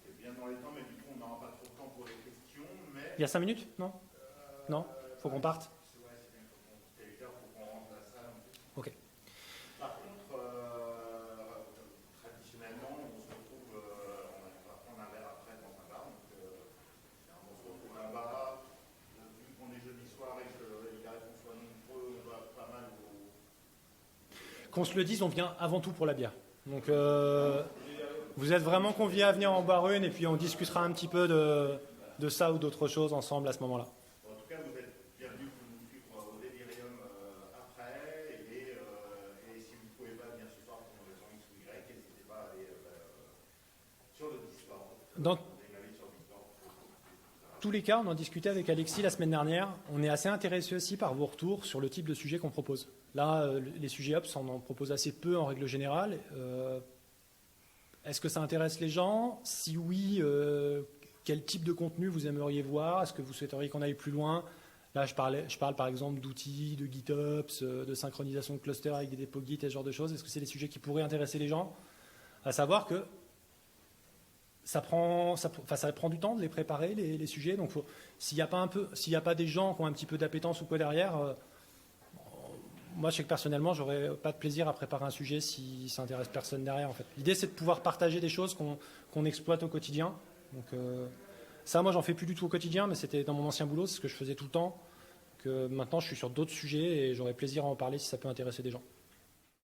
t'es bien dans les temps, mais du coup, on n'aura pas trop de temps pour les questions. Mais Il y a 5 minutes? Non? Non? Faut qu'on parte? Ouais, c'est bien, faut qu'on rentre la salle en plus. Ok. Par contre, traditionnellement, on se retrouve, on va prendre un verre après dans un bar. Donc, on se retrouve là-bas. Vu qu'on est jeudi soir et que les garçons soient nombreux, on va pas mal au. Qu'on se le dise, on vient avant tout pour la bière. Donc, vous êtes vraiment conviés à venir en boire une et puis on discutera un petit peu de ça ou d'autres choses ensemble à ce moment-là. En tout cas, vous êtes bienvenus pour nous suivre au Delirium après. Et si vous ne pouvez pas venir ce soir pour une raison X ou Y, n'hésitez pas à aller sur le Discord. Dans tous les cas, on en discutait avec Alexis la semaine dernière. On est assez intéressé aussi par vos retours sur le type de sujet qu'on propose. Là, les sujets Ops, on en propose assez peu en règle générale. Est-ce que ça intéresse les gens? Si oui, quel type de contenu vous aimeriez voir? Est-ce que vous souhaiteriez qu'on aille plus loin? Là, je parle par exemple d'outils, de GitOps, de synchronisation de clusters avec des dépôts Git et ce genre de choses. Est-ce que c'est des sujets qui pourraient intéresser les gens? À savoir que ça prend du temps de les préparer, les sujets. Donc, s'il n'y a pas des gens qui ont un petit peu d'appétence ou quoi derrière, moi, je sais que personnellement, j'aurais pas de plaisir à préparer un sujet si ça intéresse personne derrière. En fait, l'idée, c'est de pouvoir partager des choses qu'on exploite au quotidien. Donc, ça, moi, j'en fais plus du tout au quotidien, mais c'était dans mon ancien boulot, c'est ce que je faisais tout le temps. Que maintenant, je suis sur d'autres sujets et j'aurais plaisir à en parler si ça peut intéresser des gens.